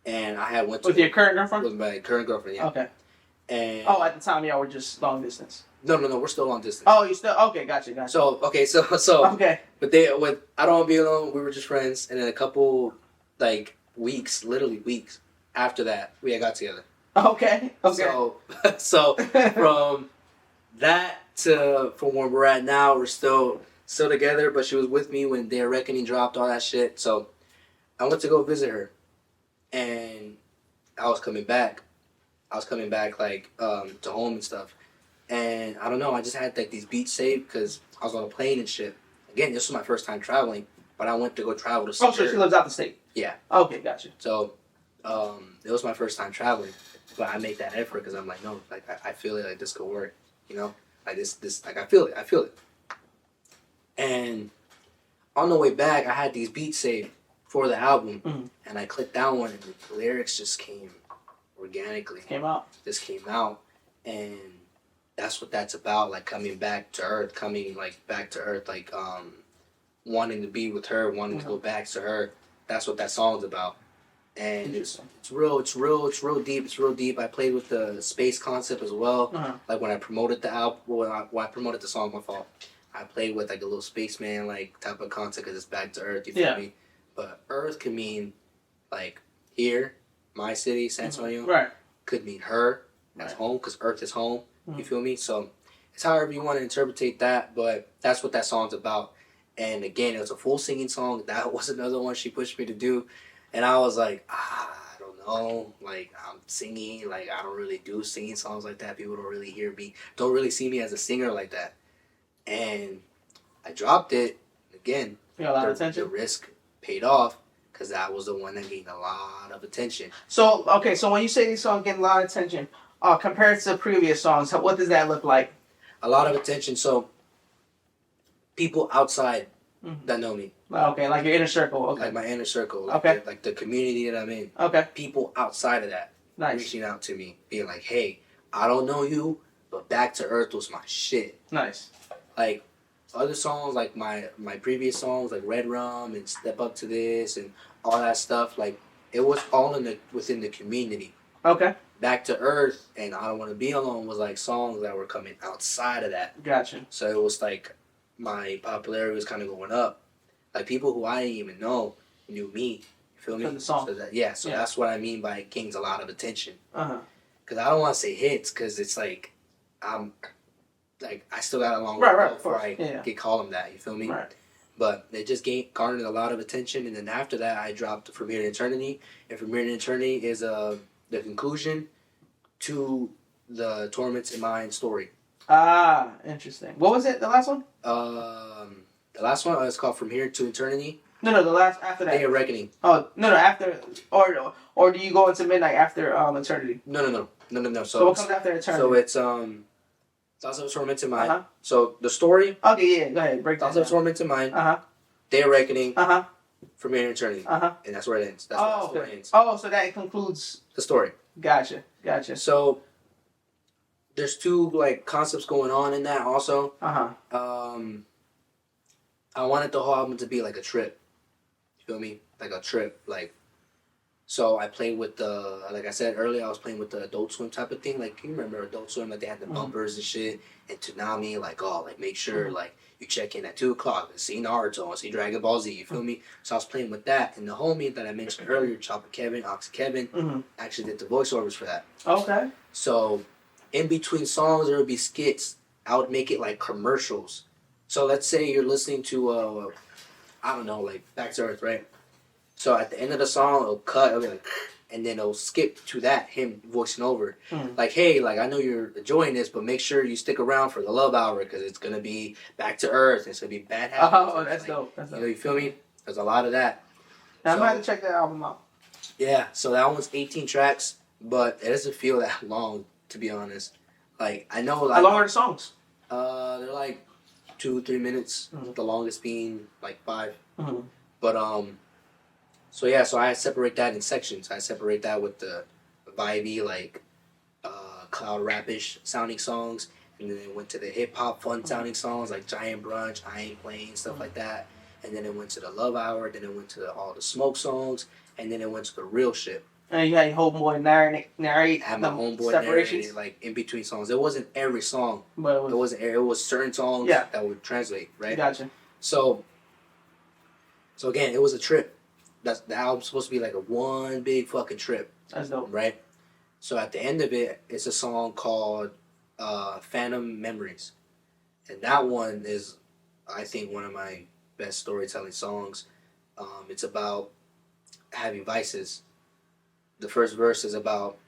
And I had went to... With your current girlfriend? With my current girlfriend, yeah. Okay. And... Oh, at the time y'all were just long distance. No, we're still long distance. Oh, you still... Okay, gotcha. So... Okay. But I Don't Want to Be Alone, we were just friends, and then a couple, like, literally weeks after that, we got together. Okay. So from that to from where we're at now, we're still together. But she was with me when Their Reckoning dropped, all that shit. So I went to go visit her, and I was coming back. Like to home and stuff. And I don't know, I just had like these beats saved because I was on a plane and shit. Again, this was my first time traveling, but I went to go travel to see Oh, so she lives out the state? Yeah. Okay, gotcha. So it was my first time traveling, but I made that effort because I'm like, no, like I feel it, like this could work, you know, like this, like I feel it. And on the way back, I had these beats saved for the album, and I clicked that one, and the lyrics just came organically. Came out, and that's what that's about, like coming back to earth, like wanting to be with her, wanting to go back to her. That's what that song's about. And it's real deep. I played with the space concept as well. Like when I promoted the album, when I promoted the song, my fault. I played with like a little spaceman like type of concept because it's back to earth, you feel me? But earth can mean like here, my city, San Antonio. Right. Could mean her as home because earth is home. You feel me? So it's however you want to interpret that, but that's what that song's about. And again, it was a full singing song. That was another one she pushed me to do. And I was like, I don't know. Like, I'm singing. Like, I don't really do singing songs like that. People don't really hear me. Don't really see me as a singer like that. And I dropped it. Again, you got a lot of attention. The risk paid off because that was the one that gained a lot of attention. So, okay, so when you say these songs get a lot of attention, compared to previous songs, what does that look like? A lot of attention. So, people outside that know me. Okay, like your inner circle. Okay. Like my inner circle. Like the community that I'm in. Okay. People outside of that reaching out to me, being like, hey, I don't know you, but Back to Earth was my shit. Nice. Like, other songs, like my previous songs, like Red Rum and Step Up to This and all that stuff, like, it was all within the community. Okay. Back to Earth and I Don't Want to Be Alone was like songs that were coming outside of that. Gotcha. So it was like my popularity was kind of going up. Like people who I didn't even know knew me. You feel me? For the song. So that's what I mean by it gains a lot of attention. Because I don't want to say hits because it's like I still got a long way to go before I get called them that. You feel me? Right. But it just garnered a lot of attention, and then after that, I dropped From Here to Eternity, and From Here to Eternity is the conclusion to the Torments in Mind story. Ah, interesting. What was it? The last one? The last one is called From Here to Eternity. No, the last after that. Day of Reckoning. Oh no, after or do you go into midnight after eternity? No. So what comes after eternity? So it's Thoughts of a Tormented Mind. So the story. Okay, yeah, go ahead. Break Thoughts that of a Tormented Mind. Uh-huh. Day of Reckoning. Uh-huh. From Here to Eternity. Uh-huh. And that's where it ends. That's where the story ends. Oh, so that concludes the story. Gotcha. So there's two like concepts going on in that also. I wanted the whole album to be like a trip. You feel me? Like a trip. Like, so I played with the, like I said earlier, I was playing with the Adult Swim type of thing. Like, you remember Adult Swim? Like, they had the bumpers and shit. And Toonami, like, make sure, like, you check in at 2 o'clock and see Naruto and see Dragon Ball Z. You feel me? So I was playing with that. And the homie that I mentioned earlier, Chopper Kevin, Ox Kevin, actually did the voiceovers for that. Okay. So in between songs, there would be skits. I would make it like commercials. So let's say you're listening to, I don't know, like Back to Earth, right? So at the end of the song, it'll cut, it'll be like, and then it'll skip to that, him voicing over. Like, hey, like, I know you're enjoying this, but make sure you stick around for the Love Hour, because it's going to be Back to Earth, and it's going to be Bad Habits. Oh, that's dope. That's dope. You know, you feel me? There's a lot of that. Now, I'm going to have to check that album out. Yeah, so that one's 18 tracks, but it doesn't feel that long, to be honest. Like, I know... Like, how long are the songs? They're like 2-3 minutes, the longest being like 5. But, so yeah, so I separate that in sections. I separate that with the vibey, like, cloud rap-ish sounding songs, and then it went to the hip-hop fun sounding songs, like Giant Brunch, I Ain't Playing, stuff like that, and then it went to the Love Hour, then it went to all the smoke songs, and then it went to the real shit. And you had your homeboy narrate I had my homeboy narrate, like, in between songs. It wasn't every song. But it was certain songs that would translate, right? Gotcha. So again, it was a trip. The album's supposed to be like a one big fucking trip. That's dope. Right? So at the end of it, it's a song called Phantom Memories. And that one is, I think, one of my best storytelling songs. It's about having vices. The first verse is about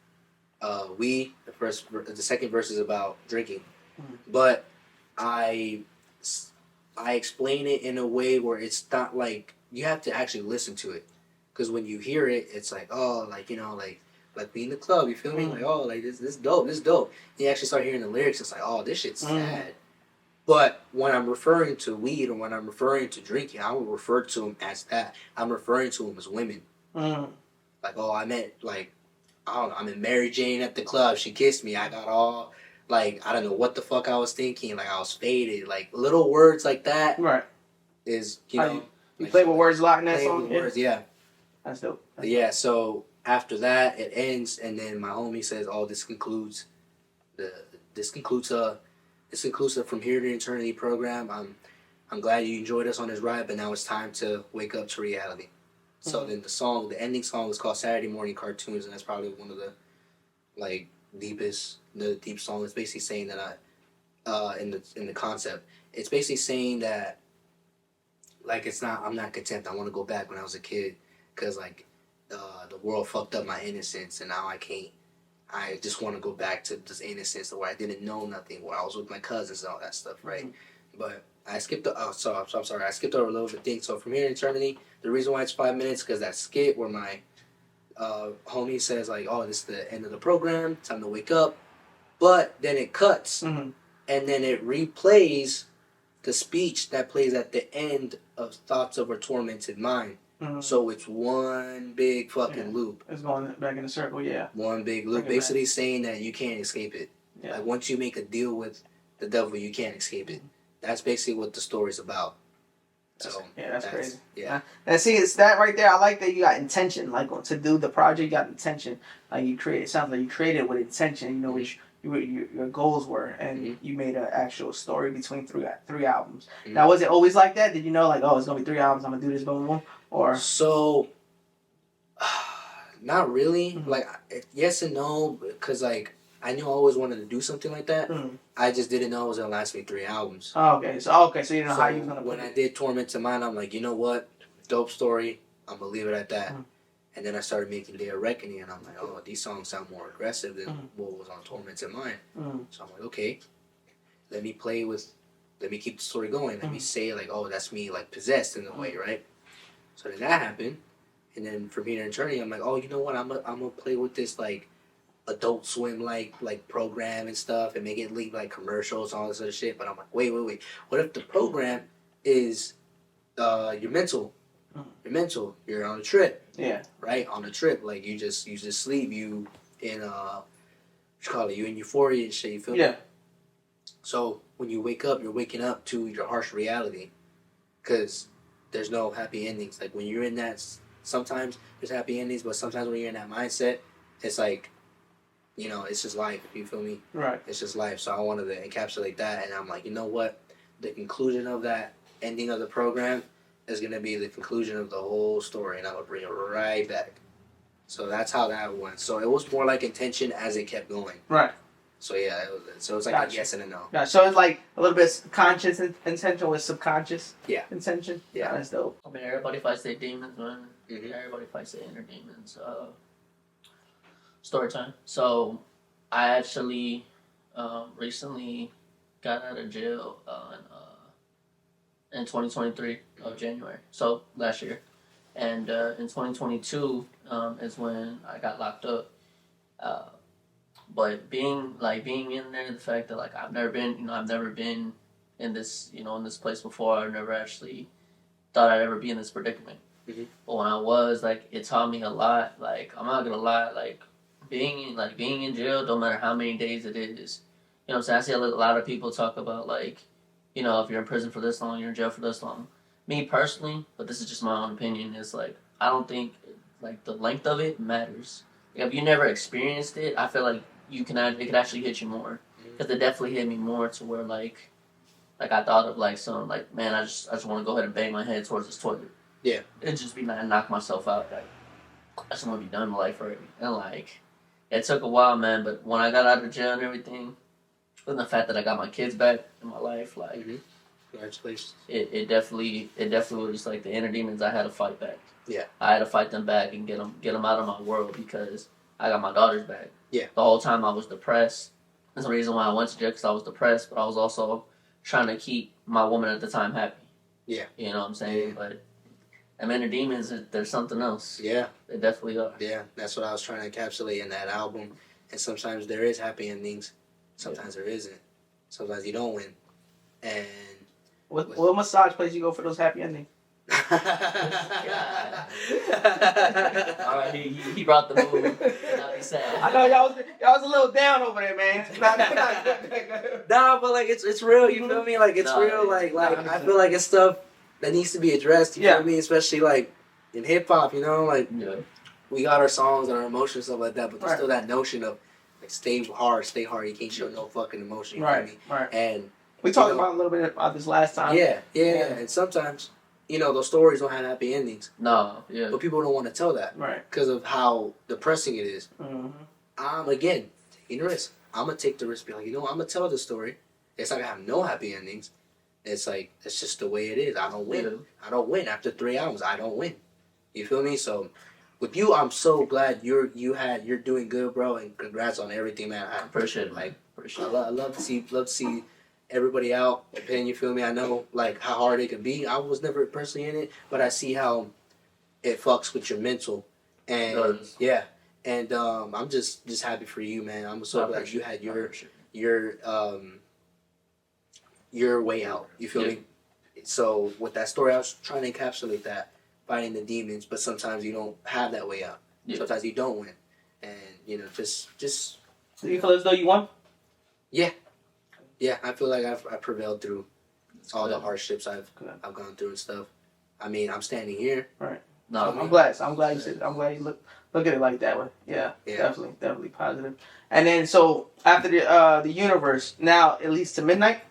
weed. The second verse is about drinking. But I explain it in a way where it's not like you have to actually listen to it, because when you hear it, it's like, oh, like, you know, like being in the club, you feel me? Like, oh, like this dope, this dope. You actually start hearing the lyrics, it's like, oh, this shit's sad. But when I'm referring to weed or when I'm referring to drinking, I will refer to them as that. I'm referring to them as women. Like, oh, I meant, like, I don't know, I met Mary Jane at the club. She kissed me. I got all, like, I don't know what the fuck I was thinking. Like, I was faded. Like, little words like that. Right. Is, you know. You play with words a lot in that song? With words, yeah. That's dope. Yeah, so after that, it ends, and then my homie says, oh, this concludes the From Here to Eternity program. I'm glad you enjoyed us on this ride, but now it's time to wake up to reality. So then the ending song is called Saturday Morning Cartoons, and that's probably one of the, like, deep songs. It's basically saying that in the concept, it's basically saying that, like, I'm not content. I want to go back when I was a kid, because, like, the world fucked up my innocence, and now I can't. I just want to go back to this innocence where I didn't know nothing, where I was with my cousins and all that stuff, right? But I skipped I'm sorry. I skipped over a little bit thing. So From Here to Eternity, the reason why it's 5 minutes, because that skit where my homie says, like, oh, this is the end of the program, time to wake up. But then it cuts, and then it replays the speech that plays at the end of Thoughts of a Tormented Mind. So it's one big fucking loop. It's going back in a circle, yeah. One big loop. Basically saying that you can't escape it. Yeah. Like, once you make a deal with the devil, you can't escape it. That's basically what the story's about. So that's crazy. Yeah. And see, it's that right there. I like that you got intention. Like, to do the project, you got intention. Like, it sounds like you created with intention, you know, which your goals were, and you made an actual story between three albums. Now, was it always like that? Did you know, like, oh, it's gonna be 3 albums, I'm gonna do this, boom, boom? Or so, not really. Like, yes and no, because, like, I knew I always wanted to do something like that. I just didn't know it was gonna last me 3 albums. Oh, okay. So you didn't know how you was gonna. When I did Torment to Mind, I'm like, you know what, dope story. I'm gonna leave it at that. And then I started making Day of Reckoning, and I'm like, oh, these songs sound more aggressive than what was on Torment to Mind. So I'm like, okay, let me keep the story going. Let me say, like, oh, that's me, like, possessed in a way, right? So then that happened, and then From Here to Eternity, I'm like, oh, you know what? I'm gonna play with this, like, Adult Swim like program and stuff, and make it lead like commercials and all this other shit. But I'm like, wait. What if the program is you're mental? You're mental. You're on a trip. Yeah. Right? On a trip, like you just sleep. You in you in euphoria and shit. You feel me? Yeah. So when you wake up, you're waking up to your harsh reality, because there's no happy endings. Like, when you're in that, sometimes there's happy endings, but sometimes when you're in that mindset, it's like, you know, it's just life. You feel me? Right. It's just life. So I wanted to encapsulate that, and I'm like, you know what? The conclusion of that ending of the program is going to be the conclusion of the whole story, and I would bring it right back. So that's how that went. So it was more like intention as it kept going. Right. So yeah, it's like a yes and a no. Yeah. So it's like a little bit conscious intention with subconscious intention. Yeah, that's dope. I mean, everybody fights their demons, man. Everybody fights their inner demons. Story time. So I actually recently got out of jail in 2023 of January. So last year. And in 2022 is when I got locked up. But being in there, the fact that, like, I've never been in this, in this place before. I've never actually thought I'd ever be in this predicament. But when I was, like, it taught me a lot. Like, I'm not gonna lie, like, being in jail, don't matter how many days it is. You know what I'm saying? I see a lot of people talk about, like, if you're in prison for this long, you're in jail for this long. Me personally, but this is just my own opinion, is, like, I don't think, like, the length of it matters. Like, if you never experienced it, I feel like it could actually hit you more. Because it definitely hit me more to where, like I thought of, like, some, like, man, I just want to go ahead and bang my head towards this toilet. Yeah. It'd just be, like, knock myself out. Like, I just want to be done with life already. And, like, it took a while, man, but when I got out of jail and everything, And the fact that I got my kids back in my life, like, Congratulations. it definitely was like the inner demons. I had to fight back. Yeah. I had to fight them back and get them out of my world because I got my daughters back. Yeah. The whole time I was depressed. That's the reason why I went to jail, because I was depressed, but I was also trying to keep my woman at the time happy. Yeah. You know what I'm saying? Yeah. But them inner demons, there's something else. Yeah. They definitely are. Yeah, that's what I was trying to encapsulate in that album. And sometimes there is happy endings. Sometimes there isn't. Sometimes you don't win. And What massage place you go for those happy endings? Alright, he brought the mood. Not be sad. I know y'all was a little down over there, man. Nah, but like it's real. You feel me? Like it's Nah, real. Like I feel like it's stuff that needs to be addressed. You feel me? Especially like in hip hop. You know, like we got our songs and our emotions and stuff like that. But there's still that notion of like stay hard. You can't show no fucking emotion. You feel me? Right. And we talked about a little bit about this last time. Yeah. And sometimes, you know, those stories don't have happy endings. No, yeah. But people don't want to tell that. Right. Because of how depressing it is. Mm-hmm. I'm, again, taking the risk. I'm going to take the risk. Be like, you know what? I'm going to tell the story. It's not going to have no happy endings. It's like, it's just the way it is. I don't win. I don't win. After 3 albums, I don't win. You feel me? So, with you, I'm so glad you're doing good, bro. And congrats on everything, man. I appreciate it, Mike. I love to see everybody out, and you feel me? I know like how hard it can be. I was never personally in it, but I see how it fucks with your mental, and and I'm just happy for you, man. I'm so glad you had your way out. You feel me? So with that story, I was trying to encapsulate that fighting the demons, but sometimes you don't have that way out. Sometimes you don't win, and you know just. Do you feel as though you won? Yeah, I feel like I've prevailed through all the hardships I've gone through and stuff. I mean, I'm standing here. Right. No, I'm glad you said. I'm glad you look at it like that way. Yeah. Definitely positive. And then so after the universe, now it leads to midnight.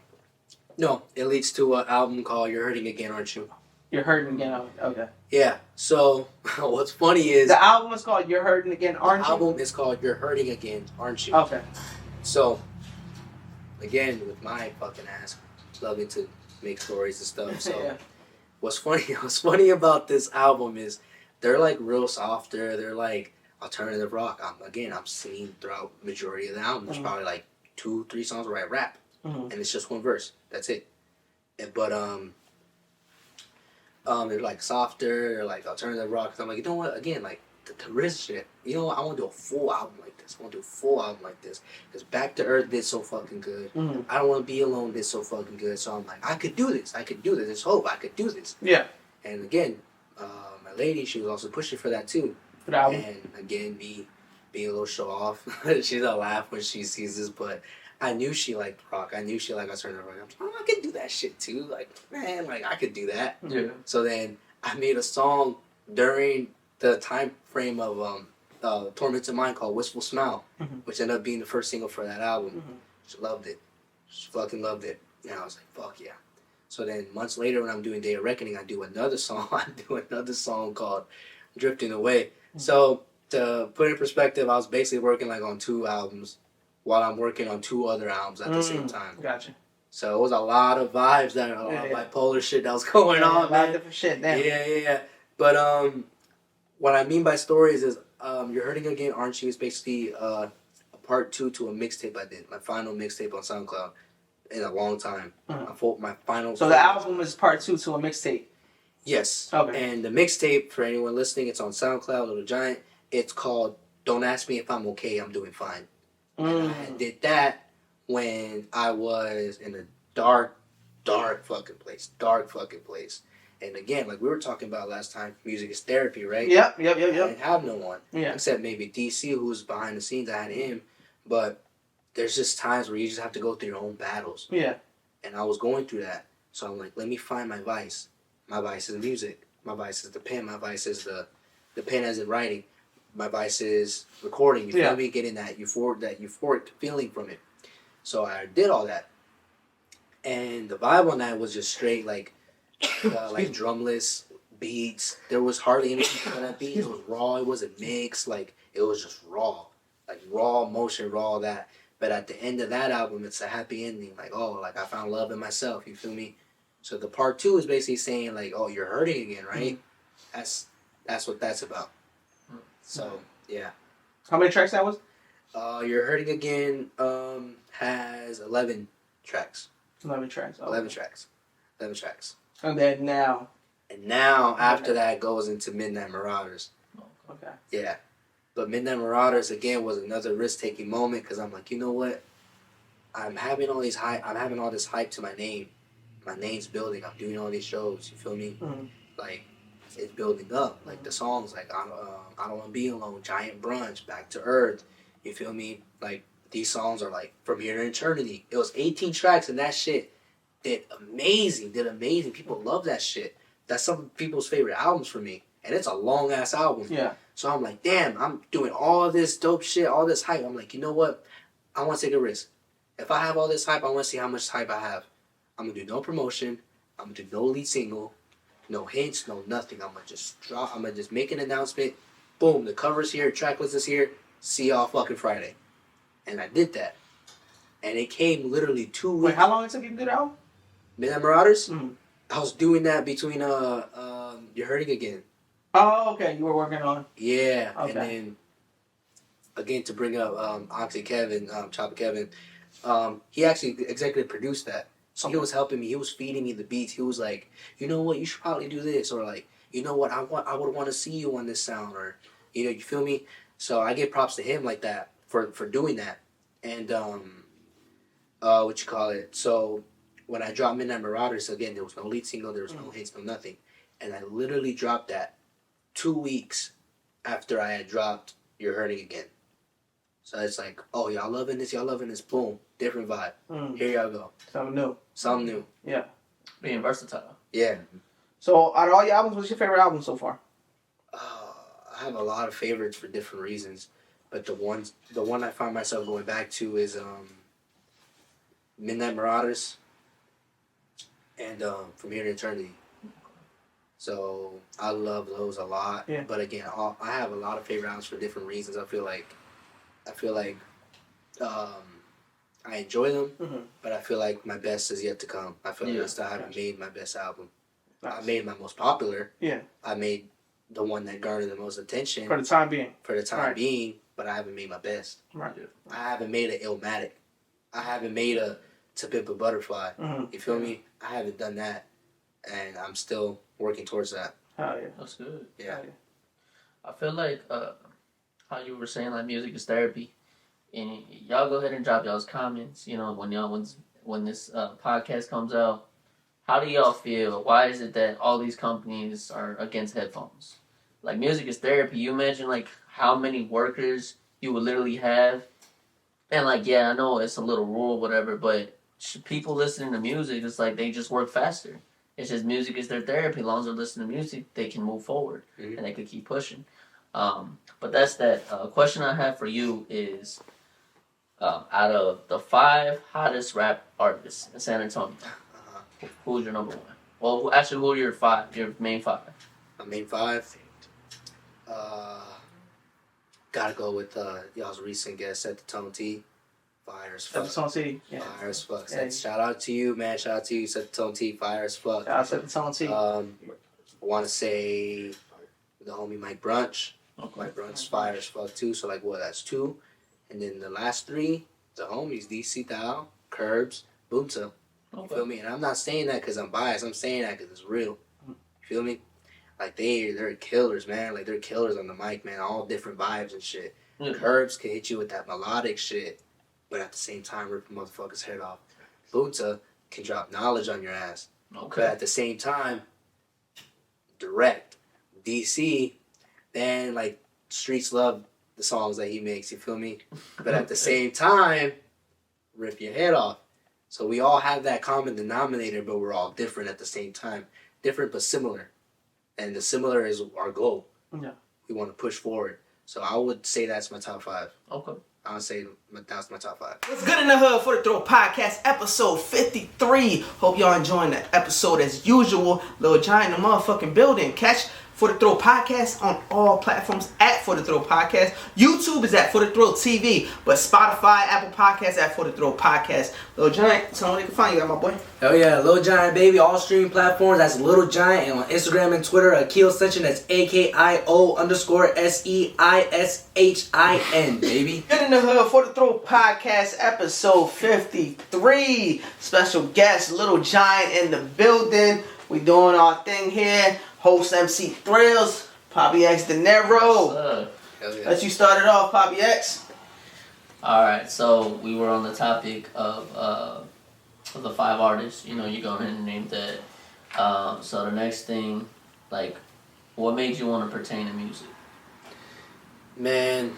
No, it leads to an album called "You're Hurting Again, Aren't You?" You're hurting again. Okay. Yeah. So what's funny is the album is called "You're Hurting Again, Aren't You?" The album is called "You're Hurting Again, Aren't You?" Okay. So again, with my fucking ass, loving to make stories and stuff. So what's funny about this album is they're like real softer. They're like alternative rock. I'm singing throughout the majority of the album. There's probably like 2-3 songs where I rap, and it's just one verse. That's it. But they're like softer. They're like alternative rock. I'm like, you know what? Again, like the risk shit. You know what? I want to do a full album like this. I want to do a full album like this. Because Back to Earth did so fucking good. I Don't Want to Be Alone did so fucking good. So I'm like, I could do this. There's hope. I could do this. Yeah. And again, my lady, she was also pushing for that too. For the album. And again, being a little show off. She's gonna laugh when she sees this, but I knew she liked rock. I knew she liked alternative rock. I'm like, I could do that shit too. Like, man, like I could do that. Yeah. So then I made a song during the time frame of Tormented Mind called Wistful Smile, which ended up being the first single for that album. She loved it. She fucking loved it. And I was like, fuck yeah. So then months later when I'm doing Day of Reckoning, I do another song. Called Drifting Away. So to put it in perspective, I was basically working like on 2 albums while I'm working on 2 other albums at the same time. Gotcha. So it was a lot of vibes, a lot of bipolar shit that was going on, man. A lot of different shit, damn. Yeah. But what I mean by stories is You're Hurting Again, Aren't You? Is basically a part 2 to a mixtape I did. My final mixtape on SoundCloud in a long time. My final. So the album is part 2 to a mixtape. Yes. Okay. And the mixtape, for anyone listening, it's on SoundCloud, Little Giant. It's called Don't Ask Me If I'm Okay, I'm Doing Fine. And I did that when I was in a dark fucking place. And again, like we were talking about last time, music is therapy, right? Yep. I didn't have no one. Yeah. Except maybe DC, who's behind the scenes. I had him. But there's just times where you just have to go through your own battles. Yeah. And I was going through that. So I'm like, let me find my vice. My vice is music. My vice is the pen. My vice is the pen as in writing. My vice is recording. You feel me? Getting that euphoric feeling from it. So I did all that. And the vibe on that was just straight like drumless beats. There was hardly anything on that beat. It was raw. It wasn't mixed. Like it was just raw. Like raw motion, raw that. But at the end of that album, it's a happy ending. Like, oh, like I found love in myself. You feel me? So the part 2 is basically saying like, oh, you're hurting again, right? That's what that's about. So yeah. How many tracks that was? You're hurting again. Has 11 tracks. 11 tracks. Oh. 11 tracks. 11 tracks. And then now. And now after that goes into Midnight Marauders. Okay. Yeah. But Midnight Marauders again was another risk-taking moment because I'm like, you know what? I'm having all this hype to my name. My name's building. I'm doing all these shows. You feel me? Mm-hmm. Like it's building up. Like the songs, like I don't want to be alone. Giant Brunch, Back to Earth. You feel me? Like these songs are like From Here to Eternity. It was 18 tracks and that shit did amazing. People love that shit. That's some people's favorite albums for me. And it's a long ass album. Yeah. So I'm like, damn, I'm doing all this dope shit, all this hype. I'm like, you know what? I want to take a risk. If I have all this hype, I want to see how much hype I have. I'm going to do no promotion. I'm going to do no lead single. No hints, no nothing. I'm going to just make an announcement. Boom, the cover's here, track list is here. See y'all fucking Friday. And I did that. And it came literally 2 weeks. Wait, how long it took you to do that album? Midnight Marauders? Mm-hmm. I was doing that between You're Hurting Again. Oh, okay. You were working on. Yeah, okay. And then again to bring up Auntie Kevin, Chopper Kevin, he actually executive produced that. So he was helping me. He was feeding me the beats. He was like, you know what, you should probably do this, or like, you know what, I would want to see you on this sound, or you know, you feel me? So I give props to him like that for doing that. And what you call it? So when I dropped Midnight Marauders, again, there was no lead single, there was no hits, no nothing, and I literally dropped that 2 weeks after I had dropped You're Hurting Again. So it's like, oh, y'all loving this, boom, different vibe. Here y'all go. Something new. Yeah. Being versatile. Yeah. So out of all your albums, what's your favorite album so far? I have a lot of favorites for different reasons, but the one I find myself going back to is Midnight Marauders and From Here to Eternity. So I love those a lot. Yeah. But again, I have a lot of favorite albums for different reasons. I feel like I enjoy them, but I feel like my best is yet to come. I feel like I still haven't made my best album. Nice. I made my most popular. Yeah. I made the one that garnered the most attention. For the time being. But I haven't made my best. Right. I haven't made an Illmatic. I haven't made a To Pimp a Butterfly. You feel me? I haven't done that. And I'm still working towards that. Oh, yeah. That's good. Yeah. I feel like how you were saying, like, music is therapy. And y'all go ahead and drop y'all's comments, you know, when this podcast comes out. How do y'all feel? Why is it that all these companies are against headphones? Like, music is therapy. You imagine, like, how many workers you would literally have. And, like, yeah, I know it's a little rural, whatever, but people listening to music, it's like they just work faster. It's just music is their therapy. As long as they're listening to music, they can move forward. And they can keep pushing. But that's that. Question I have for you is, out of the 5 hottest rap artists in San Antonio, who's your number 1? Well, actually, who are your 5? Your main 5? My main 5? Gotta go with y'all's recent guest, Set the Tone T. Fire as fuck. Set the Tone T. Yeah. Fire as fuck. Yeah. Shout out to you, man. Shout out to you, Set the Tone T. Fire as fuck. Shout out Set the Tone T. I want to say the homie Mike Brunch. Okay. Mike Brunch fire as fuck too. So like, what? That's 2. And then the last 3, the homies DC Thao, Curbs, Boomta. You feel me? And I'm not saying that because I'm biased. I'm saying that because it's real. You feel me? Like they're killers, man. Like they're killers on the mic, man. All different vibes and shit. Curbs can hit you with that melodic shit, but at the same time rip a motherfucker's head off. Boomta can drop knowledge on your ass. Okay. But at the same time, direct. DC, then like streets love the songs that he makes, you feel me? But at the same time, rip your head off. So we all have that common denominator, but we're all different at the same time. Different but similar. And the similar is our goal. Yeah. We want to push forward. So I would say that's my top 5. Okay. I would say that's my top 5. What's good in the hood for the Throw Podcast, episode 53. Hope y'all enjoying the episode as usual. Lil Giant in the motherfucking building. Catch For the Thrill Podcast on all platforms at For the Thrill Podcast. YouTube is at For the Thrill TV, but Spotify, Apple Podcasts at For the Thrill Podcast. Lil Giant, tell them where they can find you, my boy. Hell yeah, Lil Giant, baby. All streaming platforms. That's Lil Giant. And on Instagram and Twitter, Akil Session. That's AKIO_SEISHIN, baby. Good in the Hood For the Thrill Podcast, episode 53. Special guest, Lil Giant in the building. We doing our thing here. Host MC Thrillz, Papi X Dinero. Let you start it off, Papi X. Alright, so we were on the topic of the 5 artists. You know, you go ahead and name that. So the next thing, like, what made you want to pertain to music? Man,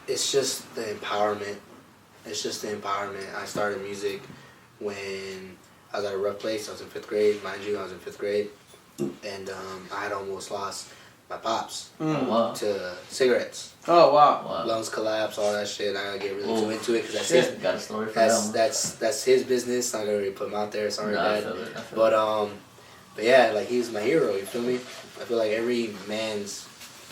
it's just the empowerment. I started music when I was at a rough place. I was in 5th grade. Mind you, I was in 5th grade. And I had almost lost my pops to cigarettes. Oh, wow. Lungs collapse, all that shit. I gotta get really too into it because Got a story for that's his business. I'm not gonna really put him out there. Sorry, Dad. I feel it. But yeah, like he's my hero. You feel me? I feel like every man's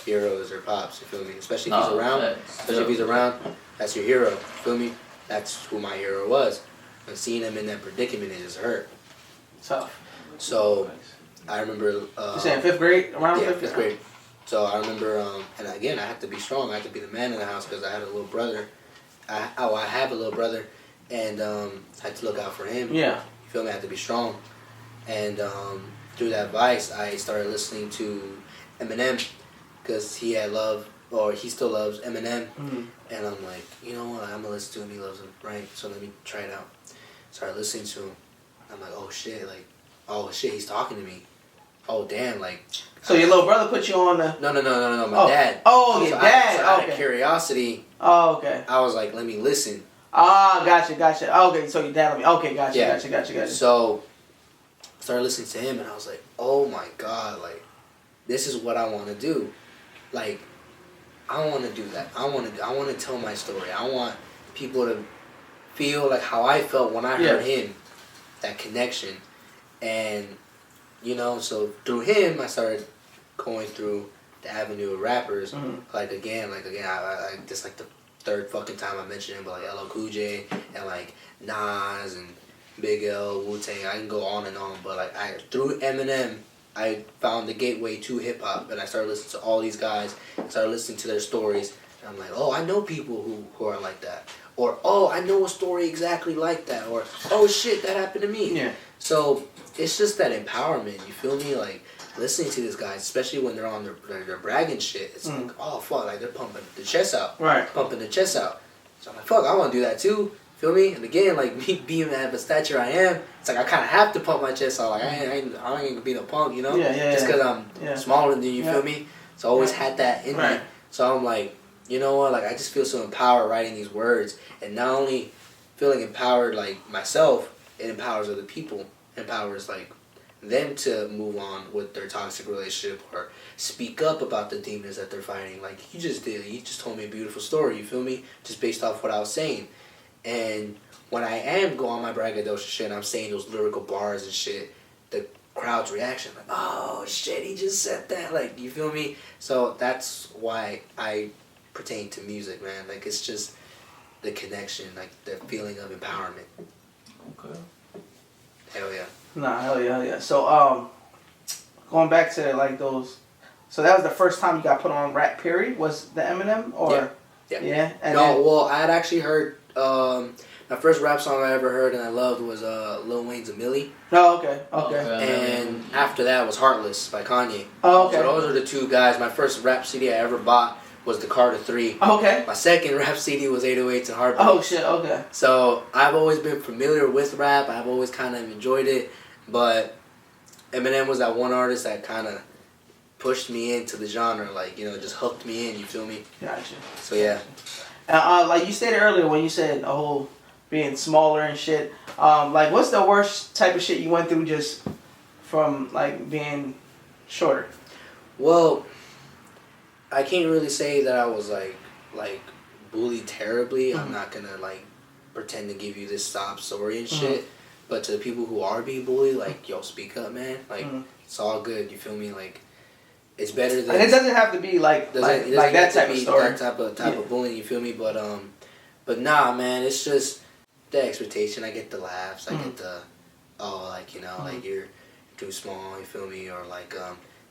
hero is their pops. You feel me? Especially if he's around. Especially if he's around, that's your hero. You feel me? That's who my hero was. And seeing him in that predicament, it just hurt. Tough. So I remember. You saying 5th grade? Around 5th grade. So I remember, and again, I had to be strong. I had to be the man in the house because I had a little brother. I have a little brother, and I had to look out for him. Yeah. You feel me? I had to be strong. And through that vice, I started listening to Eminem because he still loves Eminem. Mm-hmm. And I'm like, you know what? I'm going to listen to him. He loves him, right? So let me try it out. Started listening to him. I'm like, oh shit, he's talking to me. Oh damn, like. So your little brother put you on the. No, my dad. Oh, your dad. Out of curiosity. Oh, okay. I was like, let me listen. Ah, gotcha. Okay, so your dad. Okay, gotcha. So, I started listening to him, and I was like, oh my god, like, this is what I want to do. Like, I want to do that. I want to tell my story. I want people to feel like how I felt when I heard him. That connection, and. You know, so through him, I started going through the avenue of rappers. Mm-hmm. Like again, I just like the 3rd fucking time I mentioned him, but like LL Cool J and like Nas and Big L, Wu-Tang. I can go on and on, but like through Eminem, I found the gateway to hip hop, and I started listening to all these guys. I started listening to their stories, and I'm like, oh, I know people who are like that, or oh, I know a story exactly like that, or oh shit, that happened to me. Yeah. So it's just that empowerment, you feel me? Like, listening to these guys, especially when they're on their bragging shit, it's like, oh, fuck, like, they're pumping the chest out. Right. Pumping the chest out. So I'm like, fuck, I want to do that too, feel me? And again, like, me being at the stature I am, it's like, I kind of have to pump my chest out. Like, I ain't gonna be no punk, you know? Just because I'm smaller than you, feel me? So I always had that in me. So I'm like, you know what? Like, I just feel so empowered writing these words. And not only feeling empowered, like, myself, it empowers other people. Empowers like them to move on with their toxic relationship or speak up about the demons that they're fighting. Like you just did. You just told me a beautiful story, you feel me? Just based off what I was saying. And when I am going on my braggadocious shit and I'm saying those lyrical bars and shit, the crowd's reaction, like, oh shit, he just said that. Like, you feel me? So that's why I pertain to music, man. Like, it's just the connection, like the feeling of empowerment. Okay. Hell yeah. Nah, hell yeah. So, going back to like those, so that was the first time you got put on rap. Period. Was the Eminem or? Yeah. And well, I had actually heard my first rap song I ever heard and I loved was Lil Wayne's A Milli. Oh, okay. And after that was Heartless by Kanye. Oh, okay. So those are the 2 guys. My first rap CD I ever bought was the Carter 3. Okay. My second rap CD was 808s and Heartbeat. Oh shit. Okay. So I've always been familiar with rap. I've always kind of enjoyed it, but Eminem was that one artist that kind of pushed me into the genre, like, you know, just hooked me in. You feel me? Gotcha. So yeah. Like you stated earlier when you said the whole being smaller and shit. Like, what's the worst type of shit you went through just from like being shorter? Well, I can't really say that I was like bullied terribly. I'm not gonna like pretend to give you this sob story and shit. But to the people who are being bullied, like, yo, speak up, man. Like, it's all good. You feel me? Like, it's better than. And it doesn't have to be like that type of story. That type of bullying. You feel me? But nah, man. It's just the expectation. I get the laughs. I get the like you're too small. You feel me? Or like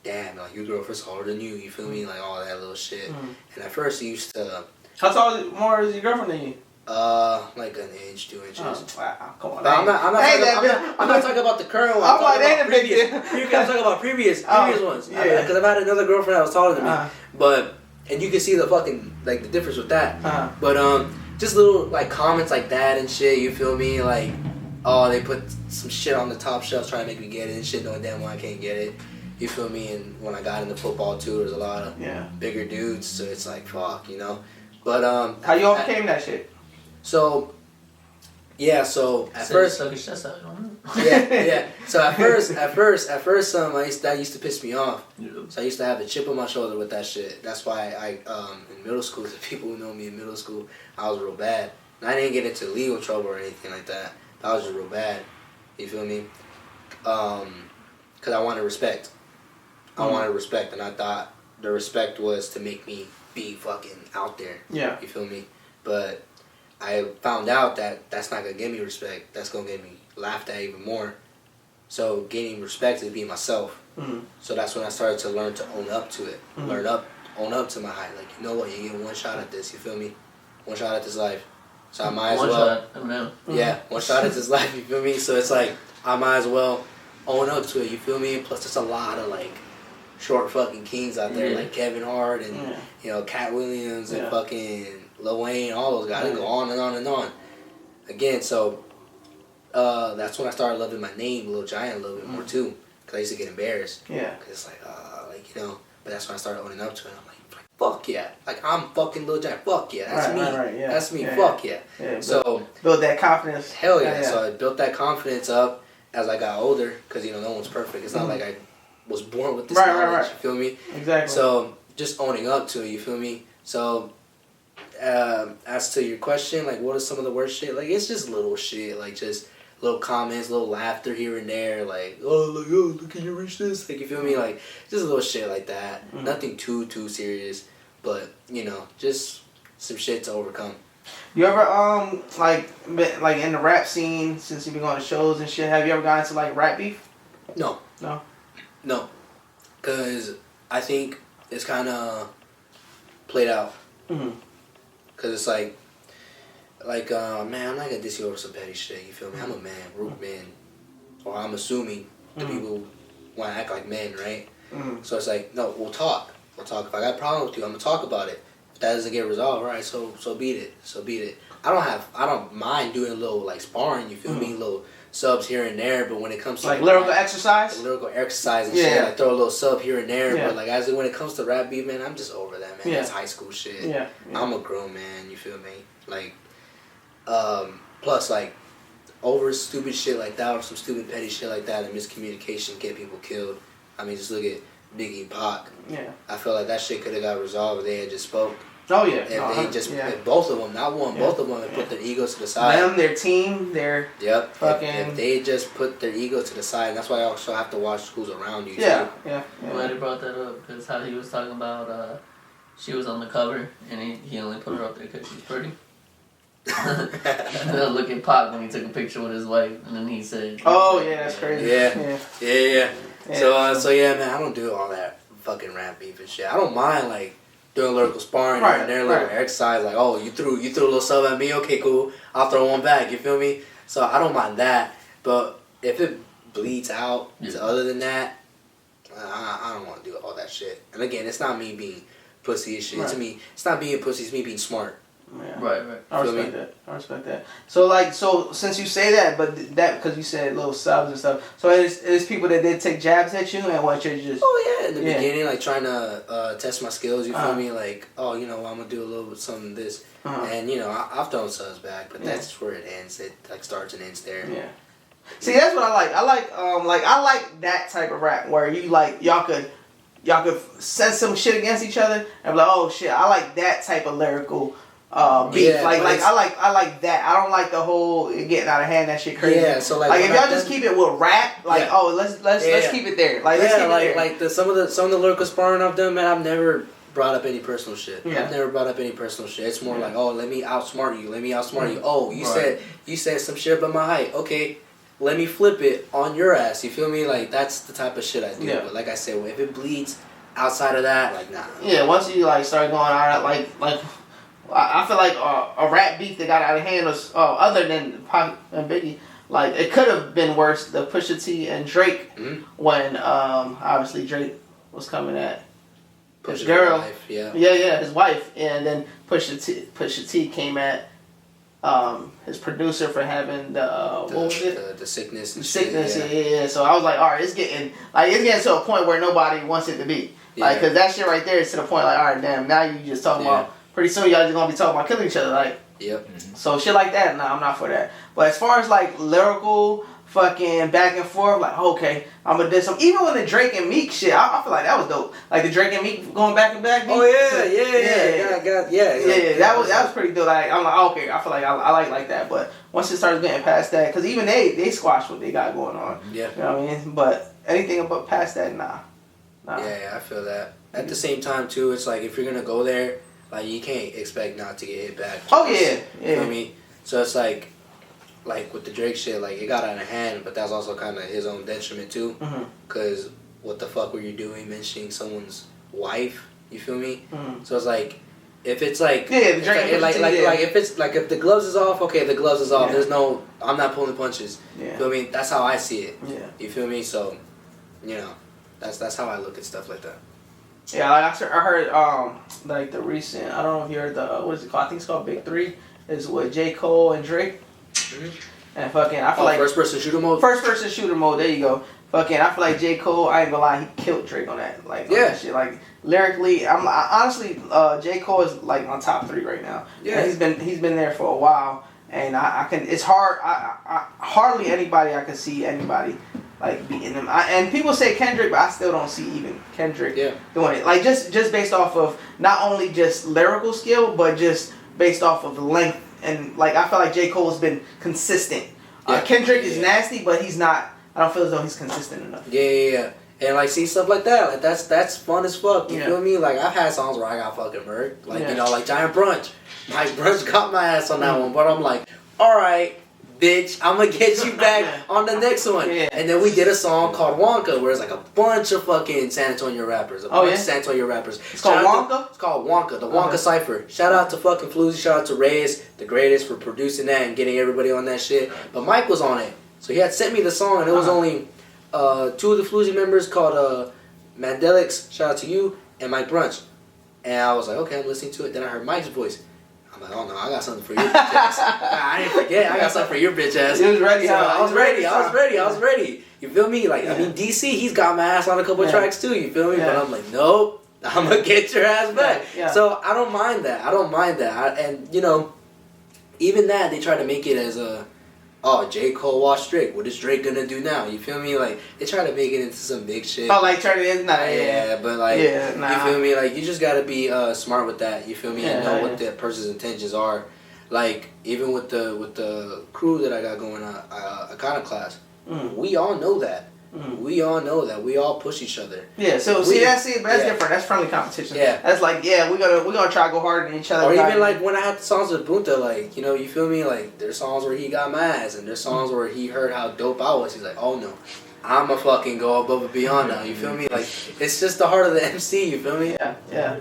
damn, like your girlfriend's harder than you. You feel me? Like all that little shit. And at first, I used to. How tall more is your girlfriend than you? Like an inch, 2 inches. Oh, wow, come on. But I'm not talking about the current one. I'm like, they ain't a big deal. I'm talking about previous ones. Yeah. Because I've had another girlfriend that was taller than me. But, and you can see the fucking, like, the difference with that. But, just little, like, comments like that and shit, you feel me? Like, oh, they put some shit on the top shelf trying to make me get it and shit, knowing damn well I can't get it. You feel me? And when I got into football, too, there's a lot of bigger dudes, so it's like, fuck, you know? But, how you overcame that shit? So, yeah. So at first, suck his chest out. yeah. So at first, that used to piss me off. Yeah. So I used to have a chip on my shoulder with that shit. That's why in middle school, the people who know me in middle school, I was real bad. And I didn't get into legal trouble or anything like that. I was just real bad. You feel me? Cause I wanted respect. I wanted respect, and I thought the respect was to make me be fucking out there. Yeah. You feel me? But I found out that that's not going to give me respect. That's going to get me laughed at even more. So gaining respect is being myself. So that's when I started to learn to own up to it. Own up to my height. Like, you know what? You get one shot at this. You feel me? One shot at this life. So I might as well. Yeah, one shot at this life. You feel me? So it's like, I might as well own up to it. You feel me? Plus, there's a lot of, like, short fucking kings out there. Like Kevin Hart and, you know, Cat Williams and fucking Lil Wayne, all those guys. They go on and on and on. Again, so that's when I started loving my name, Lil Giant, a little bit more too. Because I used to get embarrassed. Yeah. Because it's like, you know, but that's when I started owning up to it. I'm like, fuck yeah. Like, I'm fucking Lil Giant. Fuck yeah. That's me. Right, That's me. Fuck yeah. So, build that confidence. Hell yeah. So I built that confidence up as I got older. Because, you know, no one's perfect. It's not like I was born with this knowledge. You feel me? Exactly. So, just owning up to it, you feel me? So, as to your question, like, what is some of the worst shit? Like, it's just little shit, like, just little comments, little laughter here and there, like, oh, can you reach this? Like, you feel me? Like, just little shit like that. Nothing too serious, but, you know, just some shit to overcome. You ever, like in the rap scene, since you've been going to shows and shit, have you ever gotten into, like, rap beef? No. No? Because I think it's kind of played out. Because it's like, man, I'm not going to diss you over some petty shit, you feel me? I'm a man, root man. Or I'm assuming the people want to act like men, right? So it's like, no, we'll talk. If I got a problem with you, I'm going to talk about it. If that doesn't get resolved, right, so beat it. I don't mind doing a little, like, sparring, you feel me? Little subs here and there, but when it comes to... Like lyrical exercise? Like, lyrical exercise and shit. I throw a little sub here and there, but, like, when it comes to rap beef, man, I'm just over that, man. That's high school shit. I'm a grown man, you feel me? Like, plus, like, over stupid shit like that or some stupid petty shit like that and miscommunication get people killed. I mean, just look at Biggie and Pac. I feel like that shit could have got resolved if they had just spoke. Oh, yeah. If both of them, not one, both of them had put their egos to the side. Them, their team, their fucking... If they just put their ego to the side, and that's why I also have to watch who's around you, Yeah. I'm glad he brought that up, because how he was talking about, she was on the cover, and he only put her up there because she's pretty. And then look at Pac when he took a picture with his wife, and then he said... Oh, yeah, that's crazy. Yeah. So yeah, man, I don't do all that fucking rap beef and shit. I don't mind, like, doing lyrical sparring and there, little exercise, like, oh, you threw a little sub at me, okay, cool, I'll throw one back, you feel me? So I don't mind that, but if it bleeds out other than that, I don't want to do all that shit. And again, it's not me being pussy and shit. To me, it's not being pussy, it's me being smart. Yeah. Right. I respect that. So since you say that, but that because you said little subs and stuff. So it's people that did take jabs at you and what you're just. Oh yeah, in the beginning, like trying to test my skills. You feel me? Like, oh, you know, I'm gonna do a little bit something of this, and you know, I've thrown subs back, but that's where it ends. It like starts and ends there. Yeah. See, that's what I like. I like that type of rap where you like y'all could send some shit against each other and be like, oh shit, I like that type of lyrical beef. Yeah, like but I like that. I don't like the whole getting out of hand. That shit crazy. Yeah, so like if y'all just keep it with rap, like let's keep it there. Like let's keep it there. Some of the lyrical sparring I've done, man, I've never brought up any personal shit. Yeah. I've never brought up any personal shit. It's more like, oh, let me outsmart you. Let me outsmart you. Oh, you said some shit about my height. Okay, let me flip it on your ass. You feel me? Like that's the type of shit I do. Yeah. But like I said, if it bleeds outside of that, like nah. Yeah, once you like start going out, like I feel like a rap beef that got out of hand was other than Pac and Biggie. Like it could have been worse. The Pusha T and Drake when obviously Drake was coming at his girl, wife, his wife, and then Pusha T came at his producer for having what was it? The sickness. The sickness, yeah. So I was like, all right, it's getting to a point where nobody wants it to be. Like, cause that shit right there is to the point like, all right, damn, now you just talking about. Pretty soon y'all just gonna be talking about killing each other, like. Yep. So shit like that, nah, I'm not for that. But as far as like lyrical fucking back and forth, like okay, I'm gonna do some. Even when the Drake and Meek shit, I feel like that was dope. Like the Drake and Meek going back and back. Oh yeah. That was pretty dope. Like I'm like okay, I feel like I like that. But once it starts getting past that, because even they squash what they got going on. Yeah. You know what I mean? But anything about past that, nah. Yeah, I feel that. At the same time too, it's like if you're gonna go there, like you can't expect not to get hit back. Oh yeah. You know what I mean? So it's like with the Drake shit, like it got out of hand, but that's also kind of his own detriment too. Cause what the fuck were you doing mentioning someone's wife? You feel me? So it's like if it's like the Drake like if it's like if the gloves is off, okay, the gloves is off. Yeah. There's no, I'm not pulling punches. Yeah. You feel me? That's how I see it. Yeah. You feel me? So, you know, that's how I look at stuff like that. Yeah, like I heard like the recent, I don't know if you heard the what is it called? I think it's called Big 3. Is with J. Cole and Drake. And fucking I feel like first person shooter mode. First person shooter mode. There you go. Fucking I feel like J. Cole. I ain't gonna lie, he killed Drake on that. Like on that shit. Like lyrically, honestly J. Cole is like on top 3 right now. Yeah, and he's been there for a while, and I can. It's hard. I hardly anybody I can see anybody like beating him. And people say Kendrick, but I still don't see even Kendrick doing it. Like just based off of not only just lyrical skill, but just based off of length. And like I feel like J. Cole has been consistent. Kendrick is nasty, but he's not. I don't feel as though he's consistent enough. Yeah. And like see stuff like that. Like that's fun as fuck. You feel me? Like I've had songs where I got fucking murked. Like you know, like Giant Brunch. Mike Brunch got my ass on that one, but I'm like, all right, bitch, I'm gonna get you back on the next one. And then we did a song called Wonka, where it's like a bunch of fucking San Antonio rappers. San Antonio rappers. It's called Wonka? It's called Wonka, the Wonka Cypher. Shout out to fucking Floozy, shout out to Reyes, the greatest, for producing that and getting everybody on that shit. But Mike was on it. So he had sent me the song, and it was only 2 of the Floozy members called Mandelix, shout out to you, and Mike Brunch. And I was like, okay, I'm listening to it. Then I heard Mike's voice. I'm like, oh no, I got something for your bitch ass. I didn't forget, I got something for your bitch ass. He was ready, so I was ready. You feel me? Like, I mean, DC, he's got my ass on a couple tracks too, you feel me? But I'm like, nope, I'm gonna get your ass back. So I don't mind that. And, you know, even that, they try to make it as a, oh, J. Cole watched Drake. What is Drake gonna do now? You feel me? Like, they try to make it into some big shit. Oh, like turn it into but like, you feel me? Like, you just gotta be smart with that. You feel me? And know what that person's intentions are. Like, even with the crew that I got going on, Iconaclast, we all know that. We all know that. We all push each other. Yeah, so but that's different. That's friendly competition. Yeah. That's like, we're gonna try to go harder than each other. Or even like when I had the songs with Bunta, like, you know, you feel me? Like, there's songs where he got my ass, and there's songs where he heard how dope I was. He's like, oh no, I'ma fucking go above and beyond now. You feel me? Like, it's just the heart of the MC. You feel me? Yeah.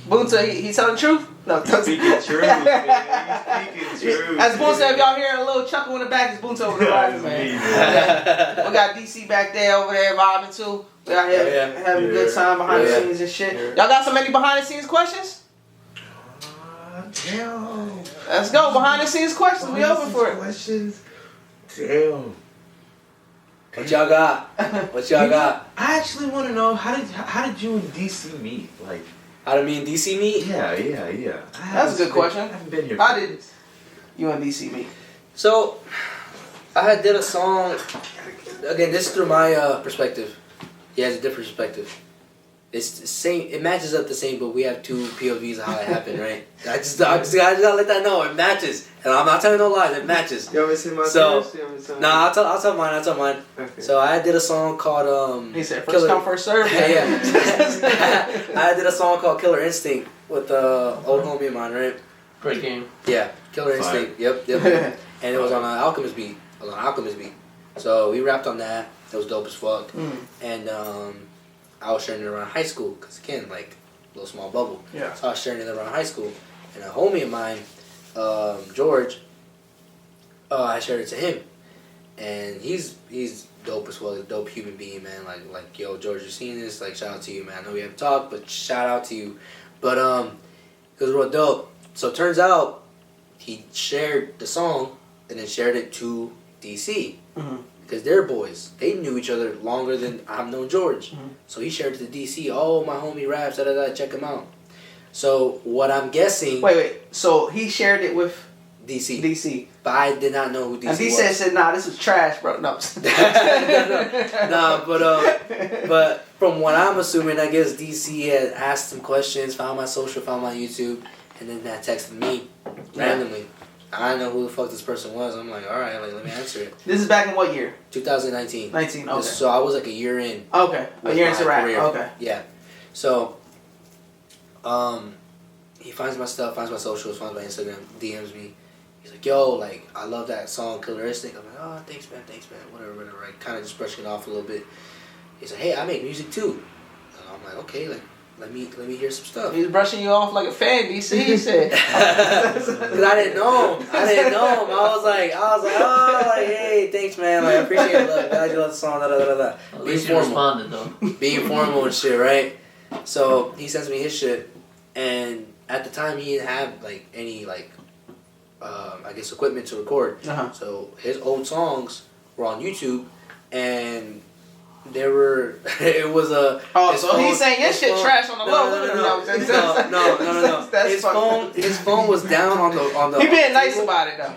Bunta, he telling the truth? No, speaking truth, man. Speaking truth. As Bunta, if y'all hearing a little chuckle in the back, it's Bunta over the bottom, man. We got DC back there, over there vibing too. We out here having a good time behind the scenes and shit. Y'all got so many behind the scenes questions? Damn. Let's go, behind the scenes questions. We open for it. Questions. Damn. What y'all got? I actually want to know how did you and DC meet? Like, how did me and DC meet? Yeah. That's a good question. I haven't been here. How did you and DC meet? So, I did a song. Again, this is through my perspective. He has a different perspective. It's the same. It matches up the same, but we have two POVs of how it happened, right? I just gotta let that know. It matches, and I'm not telling no lies. It matches. You want me to say mine So, first? Nah, I'll tell mine. Okay. So I did a song called He said first come first serve. Yeah. I did a song called Killer Instinct with old homie of mine, right? Great game. Yeah, Killer Instinct. Yep. And it was on an Alchemist beat. So we rapped on that. It was dope as fuck. And I was sharing it around high school because again, like a little small bubble. Yeah. So I was sharing it around high school, and a homie of mine, George, I shared it to him, and he's dope as well. He's a dope human being, man. Like yo, George, you seen this? Like shout out to you, man. I know we haven't talked, but shout out to you. But it was real dope. So it turns out he shared the song and then shared it to DC. Because they're boys. They knew each other longer than I've known George. So he shared it to DC. Oh, my homie raps, check him out. So what I'm guessing... Wait. So he shared it with... DC. But I did not know who DC and was. DC said, nah, this is trash, bro. No. Nah, but from what I'm assuming, I guess DC had asked some questions, found my social, found my YouTube, and then that texted me randomly. I didn't know who the fuck this person was. I'm like, all right, let me answer it. This is back in what year? 2019. 19, okay. So I was like a year in. Okay, a year into rap. Okay. Yeah. So, he finds my stuff, finds my socials, finds my Instagram, DMs me. He's like, yo, like, I love that song, Killer Instinct. I'm like, oh, thanks, man, whatever. I kind of just brushing it off a little bit. He's like, hey, I make music too. And I'm like, okay, like, let me hear some stuff. He's brushing you off like a fan, DC, he said. Because I didn't know him. I was like, oh, like, hey, thanks, man. Like, I appreciate it. Look, glad you love the song, At least you responded, though. Being formal and shit, right? So he sends me his shit, and at the time he didn't have like any like, I guess equipment to record. So his old songs were on YouTube, and there were it was a. Oh, so phone, he's saying your shit trash on the low. No. His phone was down on the. He being nice about it though.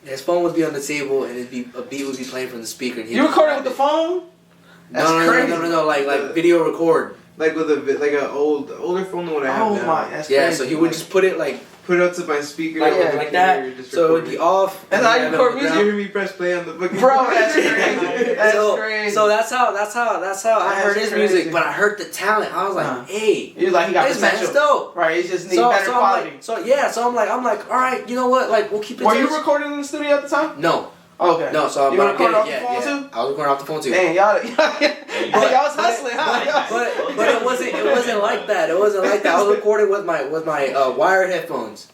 His phone would be on the table, and a beat would be playing from the speaker. And you recorded with the phone? That's crazy. No, like video record. Like with an older phone than what I have now. Oh my, that's crazy. crazy. So he would just put it up to my speaker. Like that. So it would be off. That's how you record music. You hear me press play on the book. Bro, that's crazy. That's crazy. So that's how I heard his music, but I heard the talent. I was like, hey. He was like, he got this man's dope. Right, he just needs better quality. So I'm like, all right, you know what? Like, we'll keep it. Were you recording in the studio at the time? No. Okay. No, so you recorded off the phone too? I was recording off the phone too. Dang, y'all was hustling, huh? But it wasn't like that. It wasn't like that. I was recording with my wired headphones.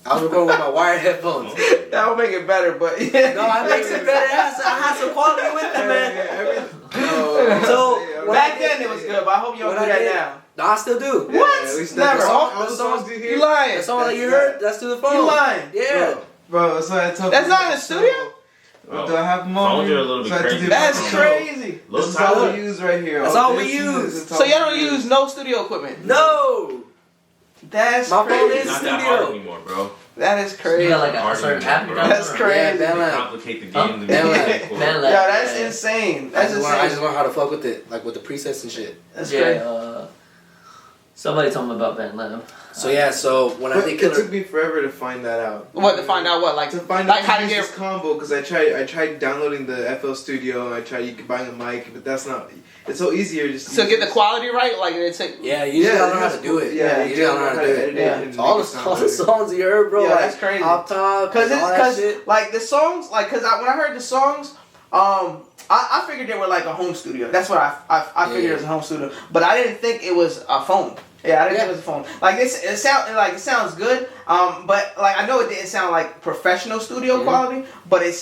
I was recording with my wired headphones. That would make it better, but yeah. No, it makes it better. I had some quality with it, man. So back then it was good, but I hope you don't do that now. No, I still do. What? Never. All the songs you hear? You lying. The song that you heard, that's through the phone. You lying. Yeah. Bro, so I told that's not in the studio? Do I have them on? Phones are a little bit crazy. That's crazy. This is all we use right here. That's all we use. So y'all don't use no studio equipment? No. That's my phone crazy. is not studio. that hard anymore, bro. That is crazy. You got like a certain app. That's crazy. Yeah, complicate the game. Yo, that's insane. That's insane. I just learned how to fuck with it, like with the presets and shit. That's crazy. Somebody told me about Van Lem. So when I did Killer, it took me forever to find that out. What to find out? What to find like out how to get this combo? Because I tried downloading the FL Studio and you could buy a mic, but that's not. It's so easier just to get the quality right. Like it's you just gotta learn how to do it. Yeah, you gotta learn how to do it. Yeah. All the songs you heard, bro. Yeah, like, that's crazy. Off top, because shit. like the songs, like when I heard the songs, I figured they were like a home studio. That's what I figured it was a home studio, but I didn't think it was a phone. Yeah, I didn't think it was a phone. Like it sounds good. But like I know it didn't sound like professional studio quality, but it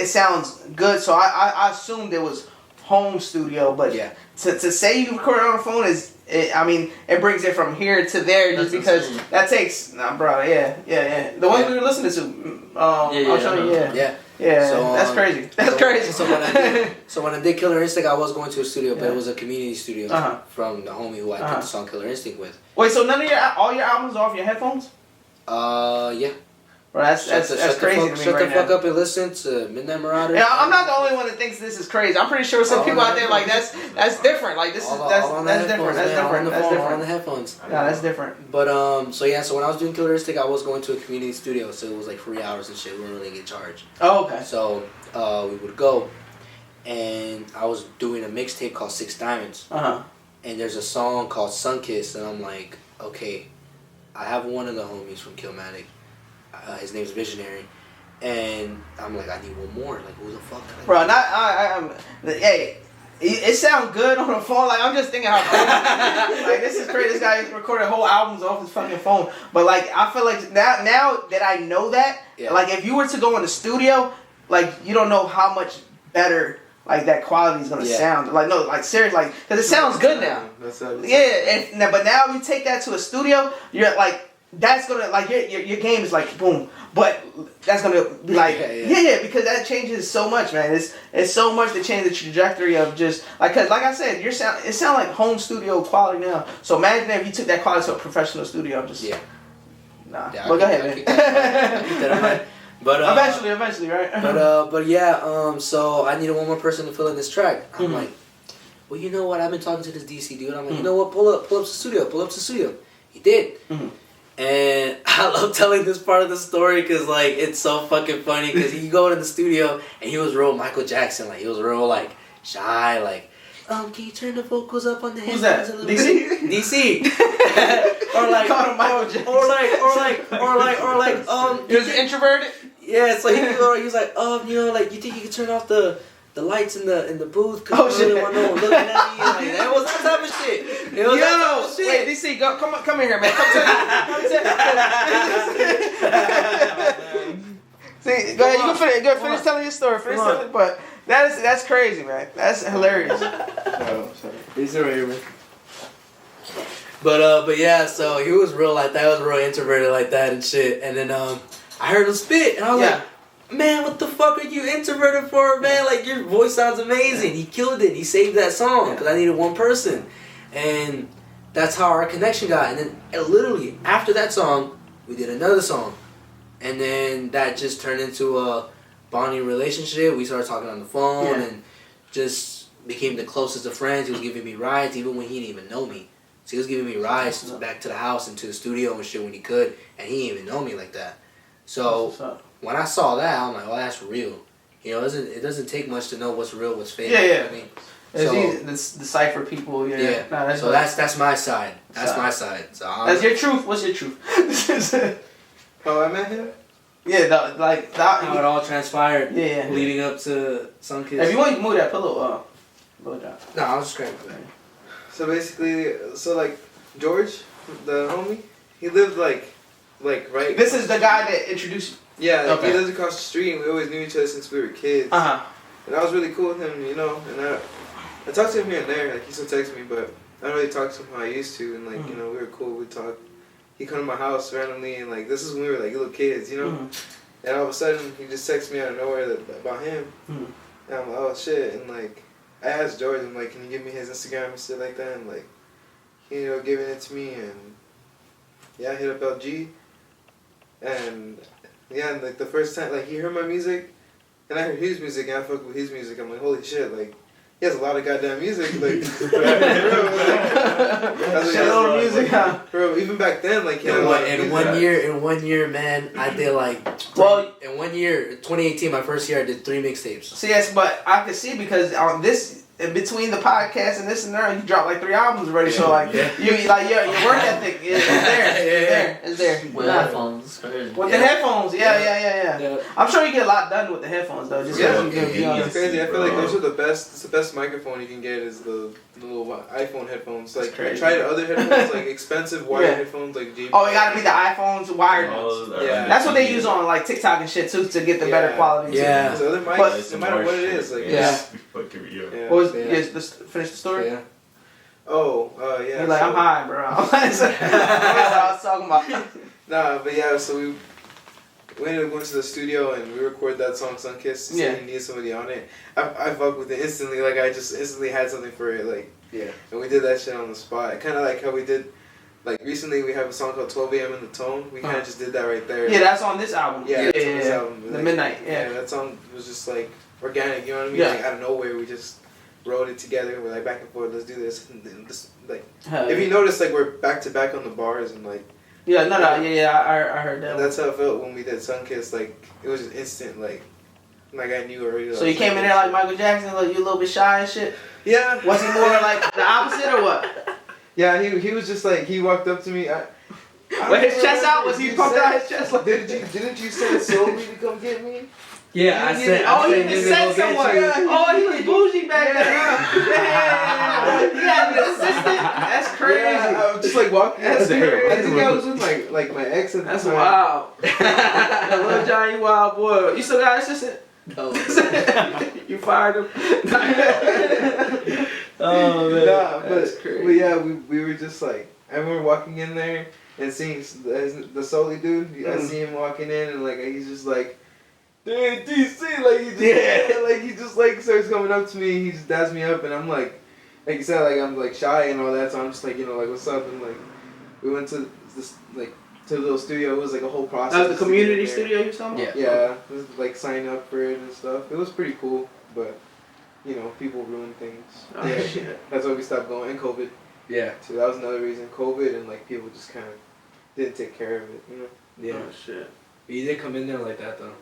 sounds good. So I assumed it was home studio. But to say you record it on a phone it brings it from here to there just because that takes bro. Yeah. The ones we were listening to. I'll show you. Yeah. So, that's crazy. That's crazy. So when I did Killer Instinct, I was going to a studio, but it was a community studio from the homie who I did the song Killer Instinct with. Wait, so all your albums are off your headphones? Yeah. Bro, that's crazy to me Shut right the fuck now. up and listen to Midnight Marauders. Yeah, I'm not the only one that thinks this is crazy. I'm pretty sure some All people on out there like that's different. Like this is All that's on the different. headphones, That's man, all on different. the That's phone, all on the different. headphones. Yeah, that's different. But so when I was doing Killeristic, I was going to a community studio, so it was like 3 hours and shit. We weren't really getting charged. Oh, okay. So we would go, and I was doing a mixtape called Six Diamonds, and there's a song called Sunkiss, and I'm like, okay, I have one of the homies from Killmatic. His name's Visionary, and I'm like, I need one more. Like, who the fuck? Bro, I'm. Hey, it sounds good on the phone. Like I'm just thinking how crazy. Like this is crazy. This guy recorded whole albums off his fucking phone. But like I feel like now that I know that, like if you were to go in the studio, like you don't know how much better like that quality is gonna sound. Like no, like seriously, like because it sounds good now. But now you take that to a studio, you're like. That's gonna like your game is like boom, but that's gonna be like because that changes so much, man. It's so much to change the trajectory of just like because like I said, it sound like home studio quality now. So imagine if you took that quality to a professional studio. Just nah. Yeah, But go ahead, man. But eventually, right? But yeah, so I needed one more person to fill in this track. I'm like, well, you know what? I've been talking to this DC dude. I'm like, you know what? Pull up the studio. He did. And I love telling this part of the story because, like, it's so fucking funny because he go in the studio and he was real Michael Jackson. Like, he was real, like, shy. Like, can you turn the vocals up on the headphones a little bit? DC? Or like, Call him Michael Jackson. or like, he was introverted? Yeah, so he was like, you know, like, you think you can turn off the lights in the booth because I really want no one looking at me. Like, that was that type of shit. It was that type of shit. Wait, DC, come in here, man. See, go ahead. You can finish telling your story. But that's crazy, man. That's hilarious. He's right here, man. But yeah, so he was real like that. He was real introverted like that and shit. And then I heard him spit, and I was like, man, what the fuck are you introverted for, man? Like, your voice sounds amazing. He killed it. He saved that song because I needed one person. And that's how our connection got. And then literally, after that song, we did another song. And then that just turned into a bonding relationship. We started talking on the phone and just became the closest of friends. He was giving me rides even when he didn't even know me. So he was giving me rides back to the house and to the studio and shit when he could. And he didn't even know me like that. So when I saw that, I'm like, oh, that's real. You know, it doesn't take much to know what's real, what's fake. Yeah. You know what I mean? It's easy to decipher people. Yeah. Nah, that's my side. That's my side. So that's your truth. What's your truth? Oh, I met him? Yeah, how it all transpired. Yeah. Leading up to Sunkiss. If you want, you can move that pillow. Down. No, I was just grabbing that. So basically, like George, the homie, he lived like right. This is the guy that introduced you. Yeah, like Okay. he lived across the street, and we always knew each other since we were kids. And I was really cool with him, you know. And I talked to him here and there. Like he still texts me, but I don't really talk to him how I used to. And like you know, we were cool. We talked. He come to my house randomly, and like this is when we were like little kids, you know. And all of a sudden, he just texts me out of nowhere about him. And I'm like, oh shit. And like I asked George, I'm like, can you give me his Instagram and shit like that? And like he ended up giving it to me, and yeah, I hit up LG, and yeah, and like the first time, like he heard my music, and I heard his music, and I fucked with his music. I'm like, holy shit, like he has a lot of goddamn music, like, Shitload of music, huh? Bro, even back then, like, he had a lot of in music. one year, man, I did like in 1 year, 2018, my first year, I did 3 mixtapes. See, yes, but I could see because on this. In between the podcast and this and there, you dropped like 3 albums already. So like, your work ethic is there. It's there. With headphones, it's crazy. With the headphones, yeah. I'm sure you get a lot done with the headphones though. Just It's crazy. I feel like those are the best. It's the best microphone you can get is the little iPhone headphones. Like I tried other headphones, like expensive wired headphones, like JBL. Oh, it gotta be the iPhones wired ones. That's what they use on like TikTok and shit too to get the better quality. Yeah. So other mics, no matter what it is, like Let's finish the story. Yeah. Oh, yeah. He's like, I'm high, bro. That's what I was talking about. Nah, but yeah, so we ended up going to the studio and we recorded that song Sunkiss. So he needed somebody on it. I fucked with it instantly. Like I just instantly had something for it. Like and we did that shit on the spot. Kind of like how we did like recently we have a song called 12 a.m. in the Tone. We kind of just did that right there. Yeah, that's on this album. Yeah, that's on this album. The like, Midnight. Yeah, that song was just like organic. You know what I mean? Yeah. Like out of nowhere, we just wrote it together. We're like back and forth. Let's do this. And then this like, if you notice, like we're back to back on the bars and like. Yeah, I heard that. That's how it felt when we did Sunkiss. Like it was just instant. Like I knew already. So you came in there like Michael Jackson, like you a little bit shy and shit. Yeah. Was he more like the opposite or what? Yeah, he was just like he walked up to me. With his chest out, was he pumped out his chest? Like, didn't you send Sylvie to come get me? Yeah, I said. Oh, he just sent someone. Oh, he was bougie back then. Yeah, he had an assistant. That's crazy. Yeah, I was just like walking. That's crazy. I think I was with like my ex at the That's time. wild. Little Johnny Wild boy. You still got an assistant? No. You fired him. Oh man. Nah, That's crazy. But yeah, we were just like I remember walking in there and seeing the Soli dude. I see him walking in and like he's just like. Dude, DC, like he just, like he just like starts coming up to me. He just dabs me up, and I'm like you said, like I'm like shy and all that. So I'm just like like what's up? And like we went to this like to the little studio. It was like a whole process. That was the community studio you were talking about? Yeah, it was like signing up for it and stuff. It was pretty cool, but people ruin things. Oh, Yeah, shit. that's why we stopped going. And COVID. Yeah. So that was another reason. COVID and like people just kind of didn't take care of it. Yeah. Oh shit. You did come in there like that though.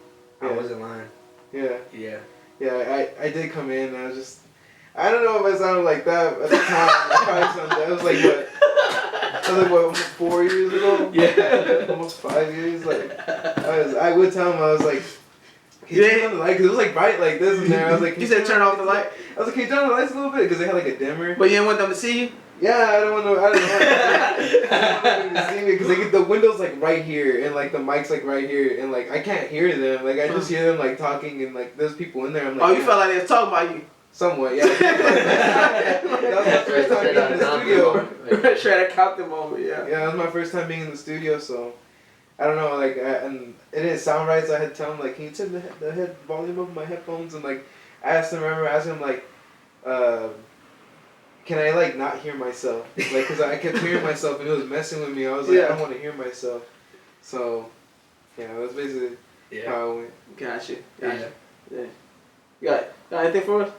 I Yeah. wasn't lying. Yeah. Yeah. Yeah, I did come in and I was just, I don't know if I sounded like that at the time. I probably sounded, that was like what, almost 4 years ago? Yeah. Almost 5 years. Like, I would tell him, I was like, can you turn on the light? Because it was like bright like this in there. I was like, You said turn off the light? I was like, can you turn on the lights a little bit? Because they had like a dimmer. But you didn't want them to see you? Yeah, I don't want them to see me because the window's like right here and like the mic's like right here and like I can't hear them. Like I just hear them like talking and like there's people in there. I'm like, Oh, you felt like they was talking about you? Somewhat, yeah. That was my first time being in the studio. Try to count them over, yeah. Yeah, that was my first time being in the studio, so I don't know, like, and it didn't sound right, so I had to tell him, like, can you turn the head volume up my headphones? And like, I remember asking him, like, can I like not hear myself? Like, cause I kept hearing myself and it was messing with me. I was like, I don't want to hear myself. So, yeah, that's basically how it went. Gotcha. Yeah. Yeah. Got anything for us?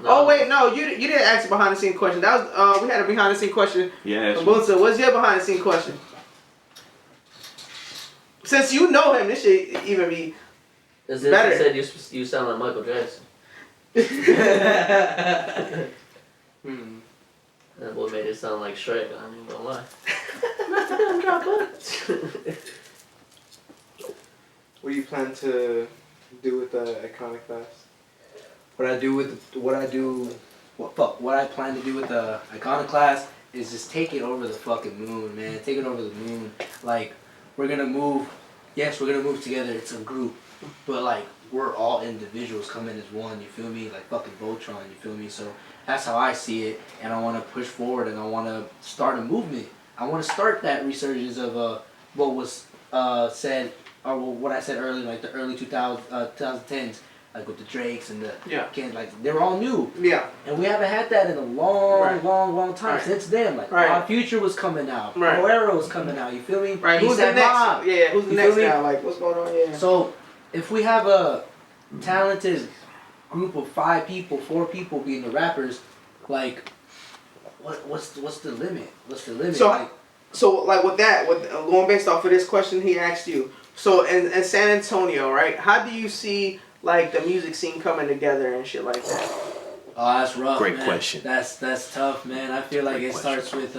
No. Oh wait, no, you didn't ask a behind the scene question. That was we had a behind the scene question. Yeah. From Bunta. What's your behind the scene question? Since you know him, this should even be As if better. you said you sound like Michael Jackson. That boy made it sound like Shrek. I ain't gonna lie. What do you plan to do with the Iconaclast? What I plan to do with the Iconaclast is just take it over the fucking moon, man. Take it over the moon. Like, we're gonna move. Yes, we're gonna move together. It's a group, but like we're all individuals coming as one. You feel me? Like fucking Voltron. You feel me? So that's how I see it, and I want to push forward, and I want to start a movement. I want to start that resurgence of what was said, or what I said earlier, like the early 2010s. Like with the Drakes and the kids, like they were all new. Yeah. And we haven't had that in a long time Right. since then. Like our Future was coming out, Right. Era was coming out. You feel me? Right. He's Who's the that next? mob. Yeah. Who's the You next feel me? now? Like what's going on? Yeah. So if we have a talented group of 5 people, 4 people being the rappers, like what's the limit? What's the limit? So like with that, going based off of this question he asked you. So in San Antonio, right? How do you see like the music scene coming together and shit like that? Oh, that's rough. Great man. question. That's tough, man. I feel like Great starts with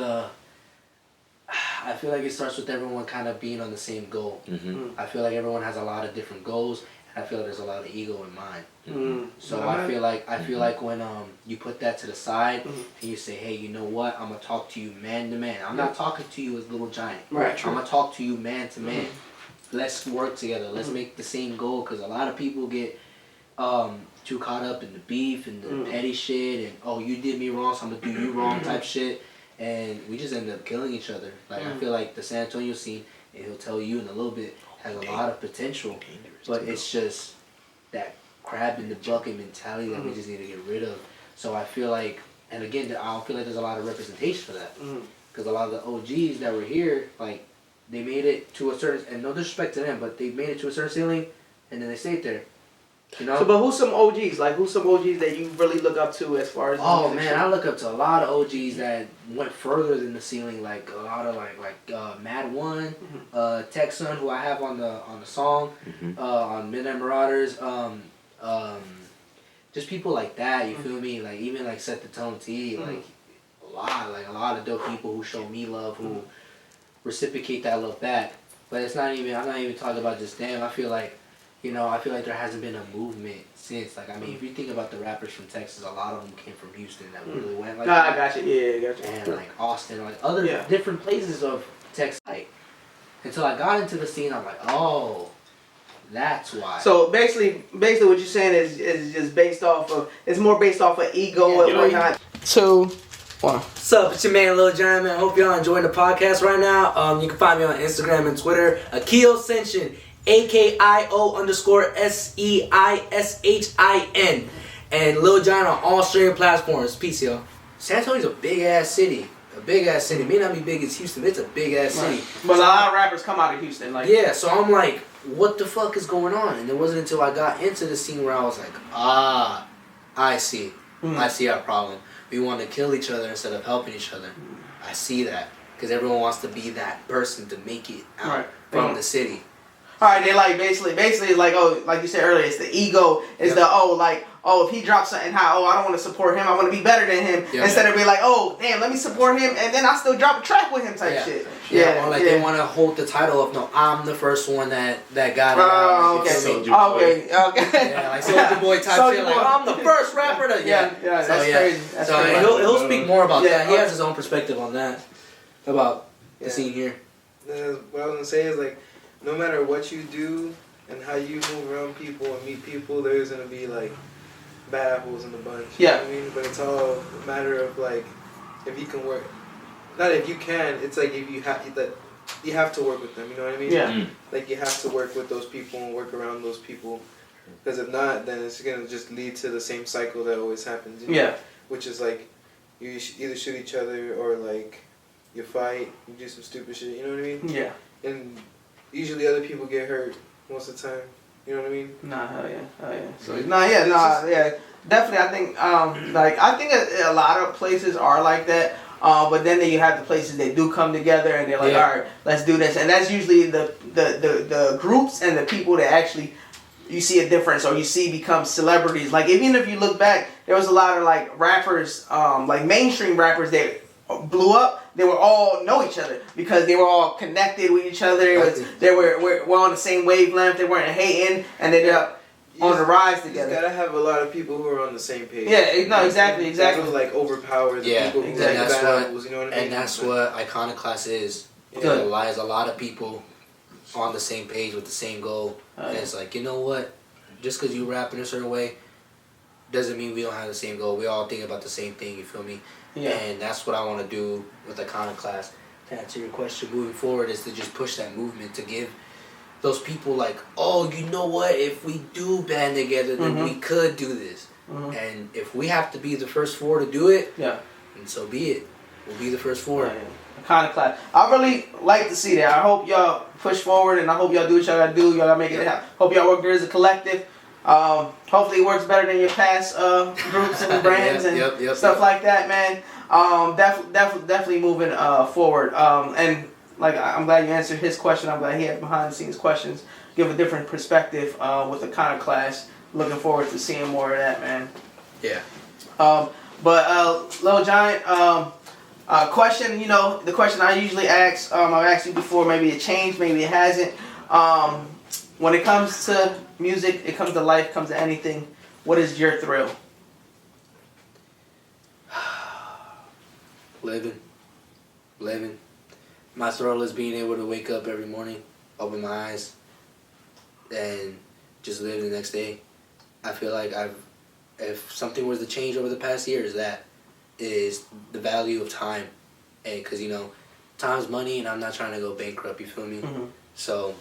everyone kind of being on the same goal. Mm-hmm. I feel like everyone has a lot of different goals, and I feel like there's a lot of ego in mine. Mm-hmm. So I feel like when you put that to the side and you say, hey, you know what? I'm gonna talk to you man to man. I'm not talking to you as Little Giant. Right. I'm gonna talk to you man to man. Let's work together. Let's make the same goal, because a lot of people get too caught up in the beef and the petty shit and you did me wrong, so I'm gonna do you wrong type shit, and we just end up killing each other. Like I feel like the San Antonio scene, and he'll tell you in a little bit, has a lot of potential, but it's just that crab in the bucket mentality that we just need to get rid of. So I feel like, and again, I don't feel like there's a lot of representation for that. because a lot of the OGs that were here, like, they made it to a certain, and no disrespect to them, but they made it to a certain ceiling, and then they stayed there. You know? So, but who's some OGs? Like, who's some OGs that you really look up to as far as? Oh man, I look up to a lot of OGs that went further than the ceiling. Like a lot of Mad One, Texan, who I have on the song, on Midnight Marauders. Just people like that. You feel me? Like even like Set the Tone T. Like a lot of dope people who show me love, who reciprocate that love back. But it's not even. I'm not even talking about just them. I feel like. You know, I feel like there hasn't been a movement since. Like, I mean, if you think about the rappers from Texas, a lot of them came from Houston that really went like that. I got you. Yeah, got you. And like Austin, like other different places of Texas. Like, until I got into the scene, I'm like, oh, that's why. So basically, what you're saying is just based off of. It's more based off of ego and whatnot. 2, 1. What's up? It's your man, Lil Giant, man. I hope y'all enjoying the podcast right now. You can find me on Instagram and Twitter, Akio Senshin. AKIO_SEISHIN. And Lil Giant on all streaming platforms. Peace, yo. San Antonio's a big ass city. May not be big as Houston, but it's a big ass city. But a lot of rappers come out of Houston. Like, yeah, so I'm like, what the fuck is going on? And it wasn't until I got into the scene where I was like, I see. I see our problem. We want to kill each other instead of helping each other. I see that. Because everyone wants to be that person to make it out from the city. Alright, they like basically like, oh, like you said earlier, it's the ego, it's the if he drops something high, I don't want to support him, I want to be better than him, instead of being like, oh damn, let me support him and then I still drop a track with him type shit. Or like they want to hold the title of, no, I'm the first one that got it. Okay. Yeah, like Soulja Boy type shit, like, I'm the first rapper to, that's crazy. That's crazy. He'll speak more about that. He has his own perspective on that, about the scene here. What I was going to say is, like, no matter what you do and how you move around people and meet people, there's going to be, like, bad apples in the bunch. You know what I mean? But it's all a matter of, like, if you can work. Not if you can, it's like if you have to work with them, you know what I mean? Yeah. Like, you have to work with those people and work around those people. Because if not, then it's going to just lead to the same cycle that always happens. You know? Which is, like, you either shoot each other or, like, you fight, you do some stupid shit, you know what I mean? Yeah. And usually other people get hurt most of the time. You know what I mean? Hell yeah. So, definitely. I think, I think a lot of places are like that. But then you have the places that do come together and they're like, all right, let's do this. And that's usually the groups and the people that actually you see a difference or you see become celebrities. Like, even if you look back, there was a lot of like rappers, like mainstream rappers that blew up. They were all know each other because they were all connected with each other. They were on the same wavelength. They weren't hating, and they ended up on the rise together. You gotta have a lot of people who are on the same page. Yeah, no, exactly. That will, like, overpower the people who exactly. like bad apples, you know what I mean? And that's what Iconaclast is. It allies a lot of people on the same page with the same goal. And it's like, you know what? Just because you rap in a certain way doesn't mean we don't have the same goal. We all think about the same thing, you feel me? Yeah. And that's what I want to do with Iconaclast. To answer your question, moving forward is to just push that movement, to give those people like, oh, you know what? If we do band together, then we could do this. And if we have to be the first 4 to do it, and so be it. We'll be the first 4. Iconaclast. I really like to see that. I hope y'all push forward, and I hope y'all do what y'all gotta do. Y'all gotta make it happen. Hope y'all work good as a collective. Hopefully it works better than your past groups and brands and stuff like that, man. Definitely moving forward. And like, I'm glad you answered his question. I'm glad he had behind the scenes questions. Give a different perspective with Iconaclast. Looking forward to seeing more of that, man. Yeah. But Lil Giant, question. You know, the question I usually ask. I've asked you before. Maybe it changed. Maybe it hasn't. When it comes to music, it comes to life, comes to anything, what is your thrill? Living. My thrill is being able to wake up every morning, open my eyes, and just live the next day. I feel like if something was to change over the past years, that is the value of time. And because, you know, time's money, and I'm not trying to go bankrupt, you feel me? So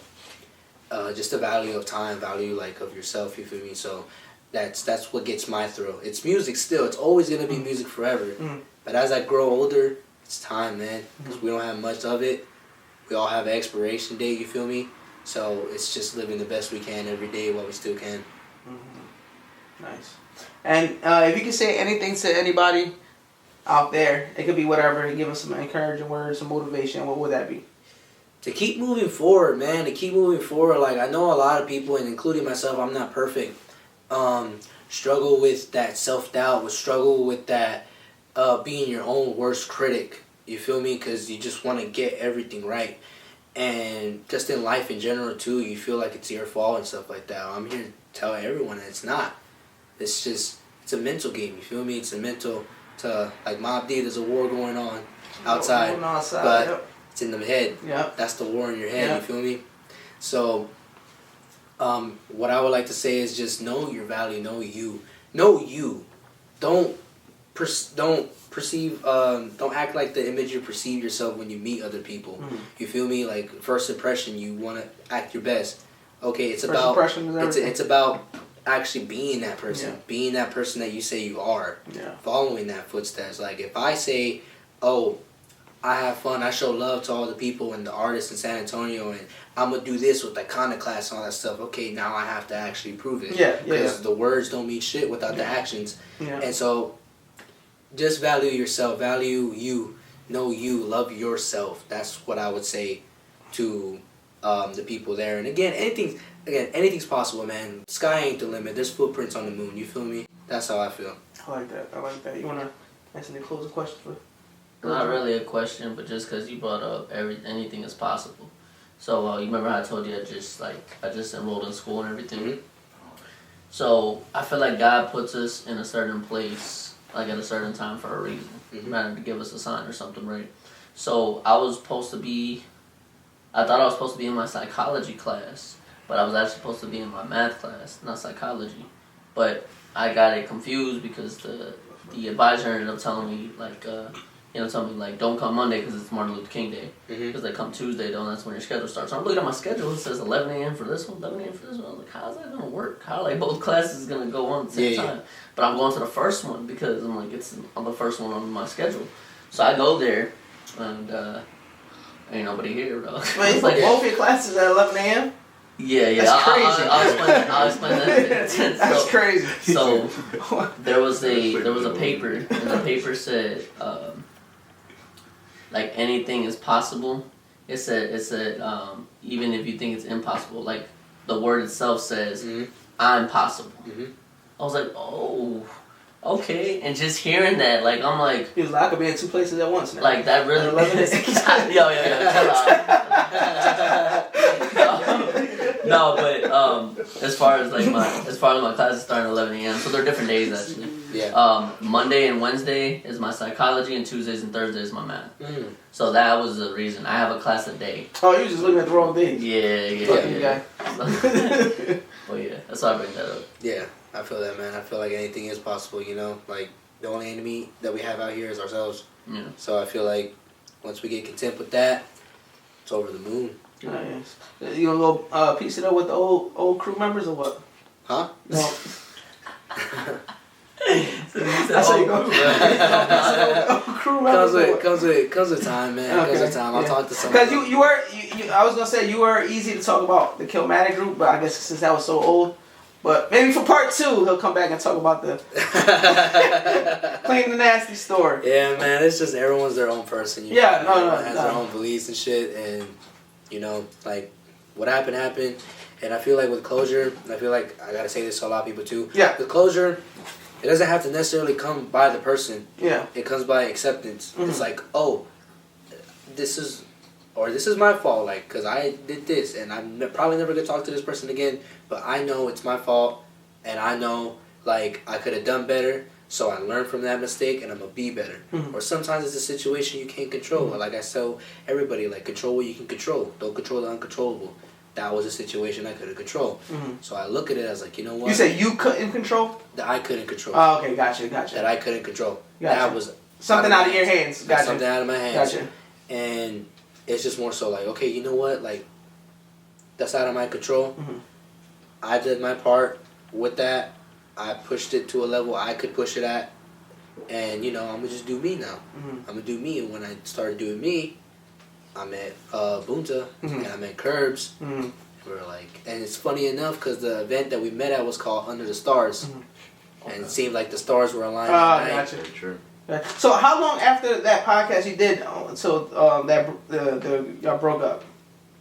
just the value of time, value like of yourself, you feel me? So that's what gets my thrill. It's music still. It's always gonna be music forever. But as I grow older, it's time, man, because we don't have much of it. We all have an expiration date, you feel me? So it's just living the best we can every day while we still can. Nice. And if you could say anything to anybody out there, it could be whatever, give them some encouraging words, some motivation, what would that be? To keep moving forward, man, to keep moving forward. Like, I know a lot of people, and including myself, I'm not perfect, struggle with that self-doubt, struggle with that being your own worst critic, you feel me? Because you just want to get everything right. And just in life in general, too, you feel like it's your fault and stuff like that. I'm here to tell everyone that it's not. It's just, it's a mental game, you feel me? It's a mental, like Mob D, there's a war going on outside, but it's in the head. Yep. That's the war in your head, you feel me? So, what I would like to say is just know your value, know you. Know you. Don't perceive, don't act like the image you perceive yourself when you meet other people. You feel me? Like, first impression, you want to act your best. Okay, it's about actually being that person. Being that person that you say you are. Following that footsteps. Like, if I say, oh, I have fun, I show love to all the people and the artists in San Antonio, and I'm going to do this with Iconaclast and all that stuff. Okay, now I have to actually prove it. Because the words don't mean shit without the actions. And so, just value yourself. Value you. Know you. Love yourself. That's what I would say to the people there. And again, anything's possible, man. Sky ain't the limit. There's footprints on the moon. You feel me? That's how I feel. I like that. You want to answer any closing questions for? Not really a question, but just because you brought up anything is possible. So you remember how I told you I just enrolled in school and everything. So I feel like God puts us in a certain place, like at a certain time for a reason, rather to give us a sign or something, right? So I thought I was supposed to be in my psychology class, but I was actually supposed to be in my math class, not psychology. But I got it confused because the advisor ended up telling me don't come Monday because it's Martin Luther King Day. Because they come Tuesday though, and that's when your schedule starts. So I'm looking at my schedule. It says 11 a.m. for this one, 11 a.m. for this one. I'm like, how's that gonna work? How both classes gonna go on at the same time? But I'm going to the first one because I'm the first one on my schedule. So I go there, and ain't nobody here, bro. Wait, both your classes at 11 a.m. Yeah. That's crazy. I'll explain that. That's crazy. So there was a paper, and the paper said like anything is possible. It said even if you think it's impossible, like the word itself says I'm possible. I was like, oh, okay, and just hearing that, like I'm like, he was like, I could be in two places at once now. Like that really. No, but as far as my classes starting at 11 a.m. So they're different days actually. Monday and Wednesday is my psychology, and Tuesdays and Thursdays is my math. So that was the reason. I have a class a day. Oh, you were just looking at the wrong thing. Yeah. Well, yeah, that's why I bring that up. Yeah, I feel that, man. I feel like anything is possible, you know? Like, the only enemy that we have out here is ourselves. Yeah. So I feel like once we get content with that, it's over the moon. Nice. You gonna go piece it up with the old crew members or what? Huh? No. Comes with time, man. Comes with time. I'll talk to someone. Because you were I was gonna say you were easy to talk about the Killmatic group, but I guess since that was so old. But maybe for part 2, he'll come back and talk about the Clean the Nasty story. Yeah, man. It's just everyone's their own person. Everyone has their own beliefs and shit, and you know, like what happened. And I feel like with closure, I feel like I gotta say this to a lot of people too. Yeah. With closure, it doesn't have to necessarily come by the person. Yeah. It comes by acceptance. It's like, oh, this is my fault, like, because I did this, and I'm probably never going to talk to this person again, but I know it's my fault, and I know, like, I could have done better, so I learned from that mistake, and I'm going to be better. Or sometimes it's a situation you can't control. Like I tell everybody, like, control what you can control. Don't control the uncontrollable. That was a situation I couldn't control. So I look at it as, like, you know what? You say you couldn't control? That I couldn't control. Oh, okay, gotcha. That I couldn't control. Gotcha. That was... Something out of your hands. Gotcha. Something out of my hands. Gotcha. And... it's just more so like, okay, you know what? Like, that's out of my control. I did my part with that. I pushed it to a level I could push it at. and you know I'm gonna just do me now. I'm gonna do me, and when I started doing me, I met Bunta and I met Curbs. We were like, and it's funny enough because the event that we met at was called Under the Stars, and it seemed like the stars were aligned. Gotcha. True. So how long after that podcast you did until y'all broke up?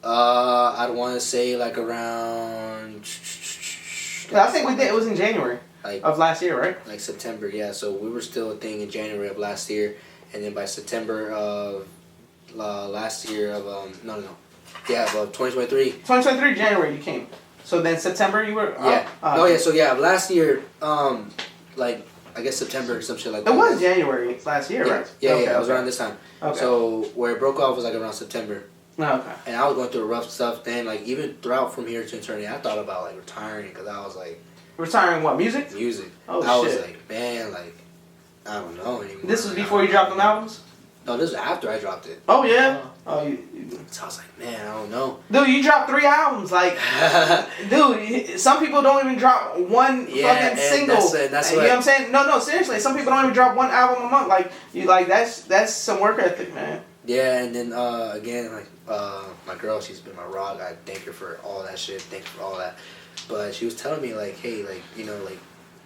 I'd want to say like around. I think we did. It was in January of last year, right? Like September, yeah. So we were still a thing in January of last year, and then by September of last year of of 2023. 2023 January you came. So then September you were. Last year, like I guess September or some shit like that. It was January last year, right? Yeah, it was around this time. Okay. So where it broke off was like around September. Okay. And I was going through rough stuff then. Like even throughout from here to eternity, I thought about like retiring because I was like. Retiring what? Music? Music. Oh I shit. was like, man, like I don't know anymore. This was before you dropped them albums? No, this was after I dropped it. Oh yeah. You So I was like, man, I don't know. Dude, you dropped 3 albums. Like, dude, some people don't even drop one fucking single. That's you know what I'm saying? No, seriously. Some people don't even drop one album a month. Like, that's some work ethic, man. Yeah, and then again, like my girl, she's been my rock. I thank her for all that shit. Thank her for all that. But she was telling me like, hey, like you know, like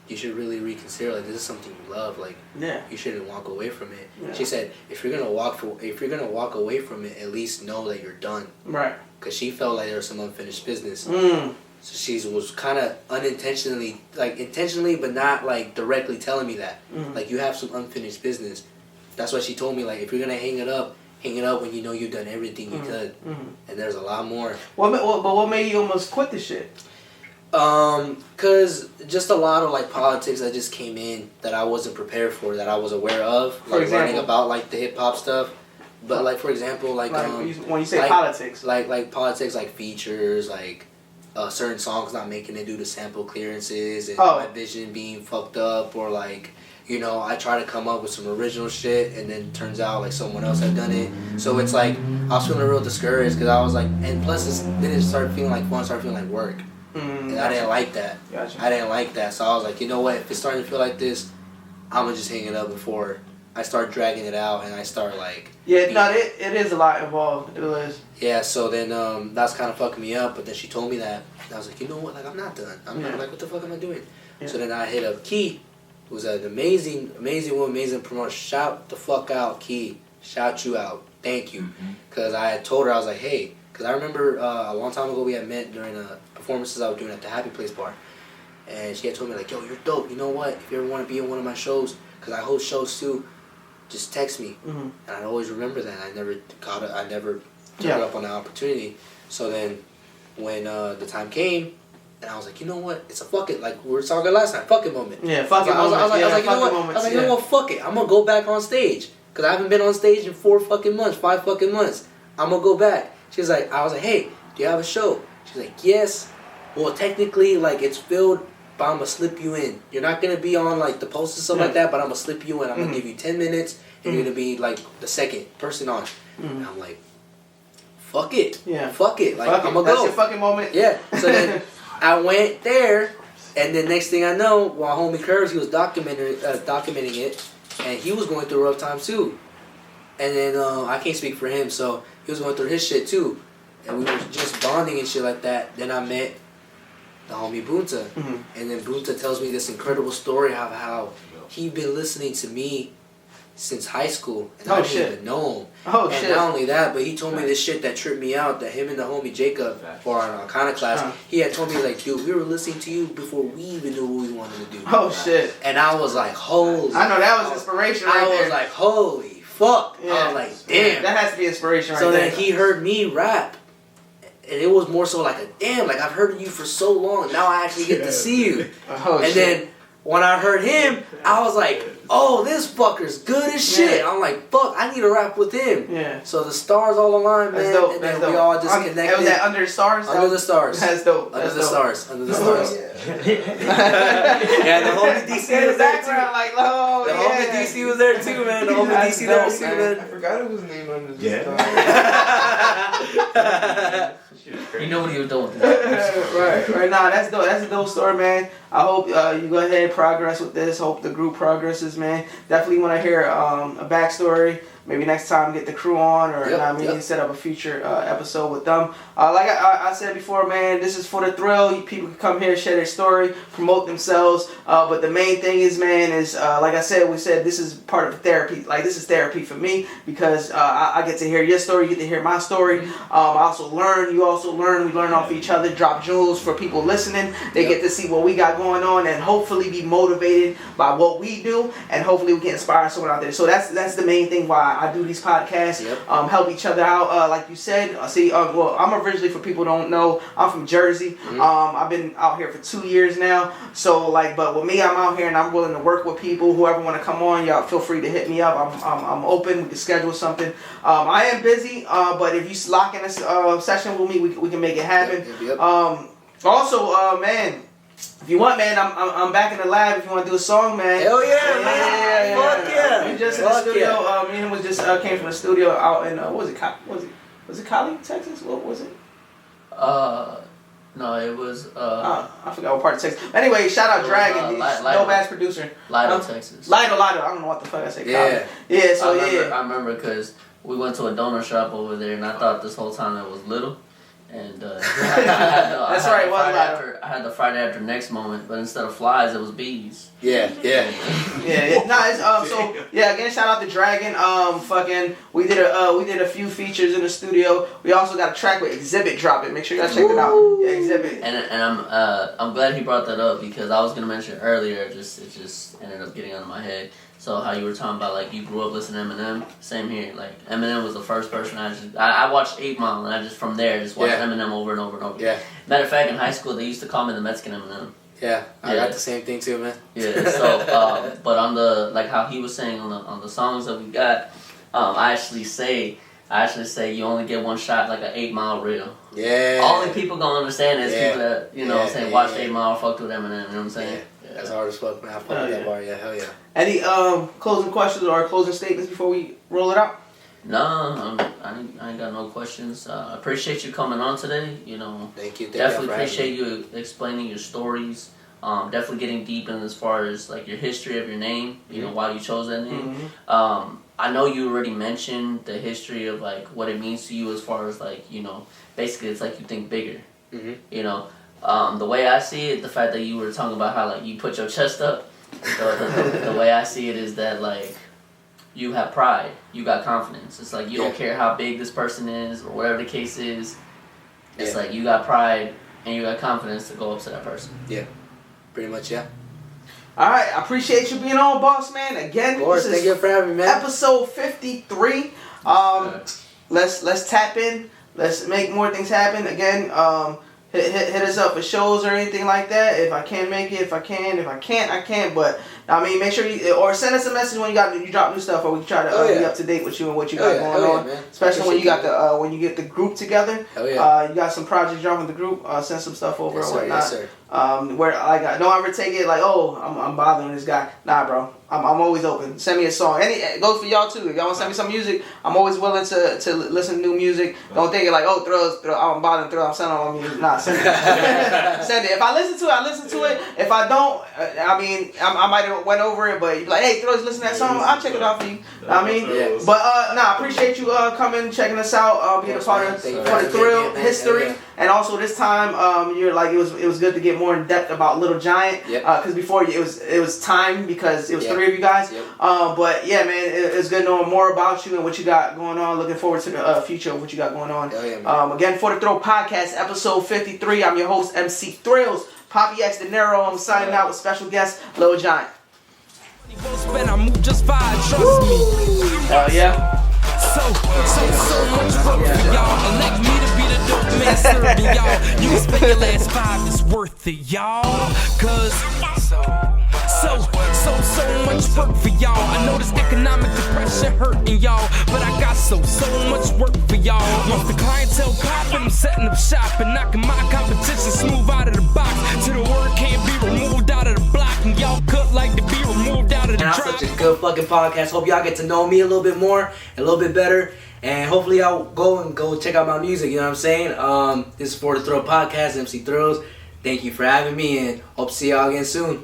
you should really reconsider. Like this is something you love. Like you shouldn't walk away from it. Yeah. She said if you're gonna walk away from it, at least know that you're done. Right. Because she felt like there was some unfinished business. So she was kind of unintentionally, like intentionally, but not like directly telling me that. Like you have some unfinished business. That's why she told me like if you're gonna hang it up when you know you've done everything you could. And there's a lot more. What made you almost quit the shit? Cause just a lot of like politics that just came in that I wasn't prepared for, that I was aware of, like learning about like the hip hop stuff. But like for example, like when you say politics, like politics, like features, like certain songs not making it due to sample clearances and my vision being fucked up, or like you know I try to come up with some original shit and then turns out like someone else had done it. So it's like I was feeling real discouraged because I was like, and plus then it started feeling like fun, started feeling like work. And I didn't like that. Gotcha. I didn't like that. So I was like, you know what? If it's starting to feel like this, I'm going to just hang it up before I start dragging it out and I start like... Yeah, no, it is a lot involved. It is. Yeah, so then that's kind of fucking me up. But then she told me that. And I was like, you know what? Like, I'm not done. I'm not, like, what the fuck am I doing? Yeah. So then I hit up Key, who's an amazing woman, amazing promoter. Shout the fuck out, Key. Shout you out. Thank you. Because I had told her, I was like, hey... Because I remember a long time ago we had met during performances I was doing at the Happy Place bar. And she had told me like, yo, you're dope. You know what? If you ever want to be in one of my shows, because I host shows too, just text me. And I'd always remember that. I never took it up on the opportunity. So then when the time came, and I was like, you know what? It's a fuck it. Like we were talking last time, fuck it moment. Yeah, fuck it moment. I was like, you know what? Fuck it. I'm going to go back on stage. Because I haven't been on stage in 5 fucking months. I'm going to go back. She was like, I was like, hey, do you have a show? She's like, yes. Well, technically, like, it's filled, but I'm going to slip you in. You're not going to be on, like, the post or something like that, but I'm going to slip you in. I'm going to give you 10 minutes, and you're going to be, like, the second person on. And I'm like, fuck it. Yeah. Fuck it. Like, I'm going to go. That's your fucking moment. Yeah. So then I went there, and then next thing I know, while homie Curves, he was documenting it, and he was going through a rough time, too. And then I can't speak for him, so he was going through his shit too. And we were just bonding and shit like that. Then I met the homie Bunta. And then Bunta tells me this incredible story of how he'd been listening to me since high school. And I didn't even know him. And not only that, but he told me this shit that tripped me out, that him and the homie Jacob, for our Iconaclast, he had told me like, dude, we were listening to you before we even knew what we wanted to do. And I was like, holy. I know, that was inspiration right there. I was like, holy fuck. Yeah. I was like, damn. That has to be inspiration right there. So there. then he heard me rap. And it was more so like a damn, like I've heard you for so long. Now I actually get to see you. Then when I heard him, I was like, oh, this fucker's good as shit. I'm like, fuck, I need to rap with him. Yeah. So the stars all aligned, man. Dope. And then we all just connected. Was that Under the Stars? Under the Stars. That's dope. Under the Stars. Under the Stars. Yeah, the homie DC was there too. Like, oh, the homie DC was there too, man. The homie DC there too, man. I forgot it was named Under the Stars. You know what he was doing with that. Right. Nah, that's dope. That's a dope story, man. I hope you go ahead and progress with this. Hope the group progresses, man. Definitely want to hear a backstory. Maybe next time get the crew on, or set up a future episode with them. Like I said before, man, this is for the thrill. People can come here, share their story, promote themselves. But the main thing is, man, is like I said, we said this is part of therapy. Like this is therapy for me because I get to hear your story, you get to hear my story. I also learn, you also learn. We learn off each other. Drop jewels for people listening. They get to see what we got going on and hopefully be motivated by what we do, and hopefully we can inspire someone out there. So that's the main thing why I do these podcasts. Help each other out. Like you said, well, I'm originally, for people who don't know, I'm from Jersey. I've been out here for 2 years now. So but with me, I'm out here and I'm willing to work with people. Whoever want to come on, y'all feel free to hit me up. I'm open. We can schedule something. I am busy, but if you lock in a session with me, we can make it happen. Also, man, if you want, man, I'm back in the lab. If you want to do a song, man. Hell yeah, man. Fuck yeah. We just in the studio. Me and him was just came from the studio out in was it Cali, Texas? What was it? No, it was I forgot what part of Texas. Anyway, shout out Dragon, dope ass producer. Lido, Texas. Lido. I don't know what the fuck I said. Yeah. So I remember because we went to a donor shop over there, and I thought this whole time it was Little. And that's right. It was I had the Friday after next moment, but instead of flies, it was bees. Yeah. Again, shout out to Dragon. We did a few features in the studio. We also got a track with Exhibit dropping. Make sure y'all check it out. Yeah, Exhibit. And I'm glad he brought that up because I was gonna mention it earlier. It just ended up getting out of my head. So how you were talking about like you grew up listening to Eminem, same here. Like Eminem was the first person I watched 8 Mile and I just from there just watched Eminem over and over and over. Yeah. Matter of fact, in high school they used to call me the Mexican Eminem. Yeah, I got the same thing too, man. Yeah. So but on the like how he was saying on the songs that we got, I actually say you only get one shot like an 8 Mile reel. Yeah. Only people gonna understand is people that watch 8 Mile fucked with Eminem. You know what I'm saying? Yeah. That's hard as fuck, man. I fuck with that bar, hell yeah. Any closing questions or closing statements before we roll it out? No, I ain't got no questions. I appreciate you coming on today. Thank you. Definitely appreciate you explaining your stories. Definitely getting deep in as far as like your history of your name. Why you chose that name. I know you already mentioned the history of like what it means to you as far as like basically it's like you think bigger. The way I see it, the fact that you were talking about how like you put your chest up, the way I see it is that like you have pride, you got confidence. It's like you don't care how big this person is or whatever the case is. It's like you got pride and you got confidence to go up to that person. Yeah, pretty much, yeah. All right, I appreciate you being on, boss man. Again, of course, thank you for having me, man. Episode 53. Let's tap in. Let's make more things happen. Again, hit us up for shows or anything like that. If I can make it, if I can. If I can't, I can't. But I mean, make sure or send us a message when you drop new stuff, or we can try to be up to date with you and what you got going on. Man. Especially when you got when you get the group together. Hell yeah. You got some projects dropping the group. Send some stuff over or whatnot. Yes, sir. Where I don't ever take it like, I'm bothering this guy. Nah, bro. I'm always open. Send me a song. It goes for y'all too. If y'all want to send me some music, I'm always willing to listen to new music. Don't think it like, Thrillz, I'm bothering Thrillz, I'm sending all my music. Nah, send it. Send it. If I listen to it, I listen to it. If I don't, I might have went over it, but you be like, hey, Thrillz, listen to that song. I'll check it out for you. But I appreciate you coming, checking us out, being a part of the Thrill history. And also this time, you're like, it was good to get more in depth about Little Giant. Because before it was time because it was 3 of you guys. But yeah, man, it's good knowing more about you and what you got going on. Looking forward to the future of what you got going on. Again, For the Thrill Podcast, episode 53. I'm your host, MC Thrillz. Papi X Dinero. I'm signing out with special guest, Little Giant. I move just fine, trust me. Yeah. So much work for y'all. Elect me to be the dope man serving y'all. You can spend your last 5, it's worth it, y'all. Cause so much work for y'all. I know this economic depression hurting y'all, but I got so much work for y'all. Once the clientele popping, I'm setting up shop and knocking my competition smooth out of the box. Till the word can't be removed out of the block, and y'all cut like to be removed out of the drop. Such a good fucking podcast. Hope y'all get to know me a little bit more, a little bit better. And hopefully y'all go check out my music, you know what I'm saying? This is For the Thrill Podcast, MC Thrillz. Thank you for having me, and hope to see y'all again soon.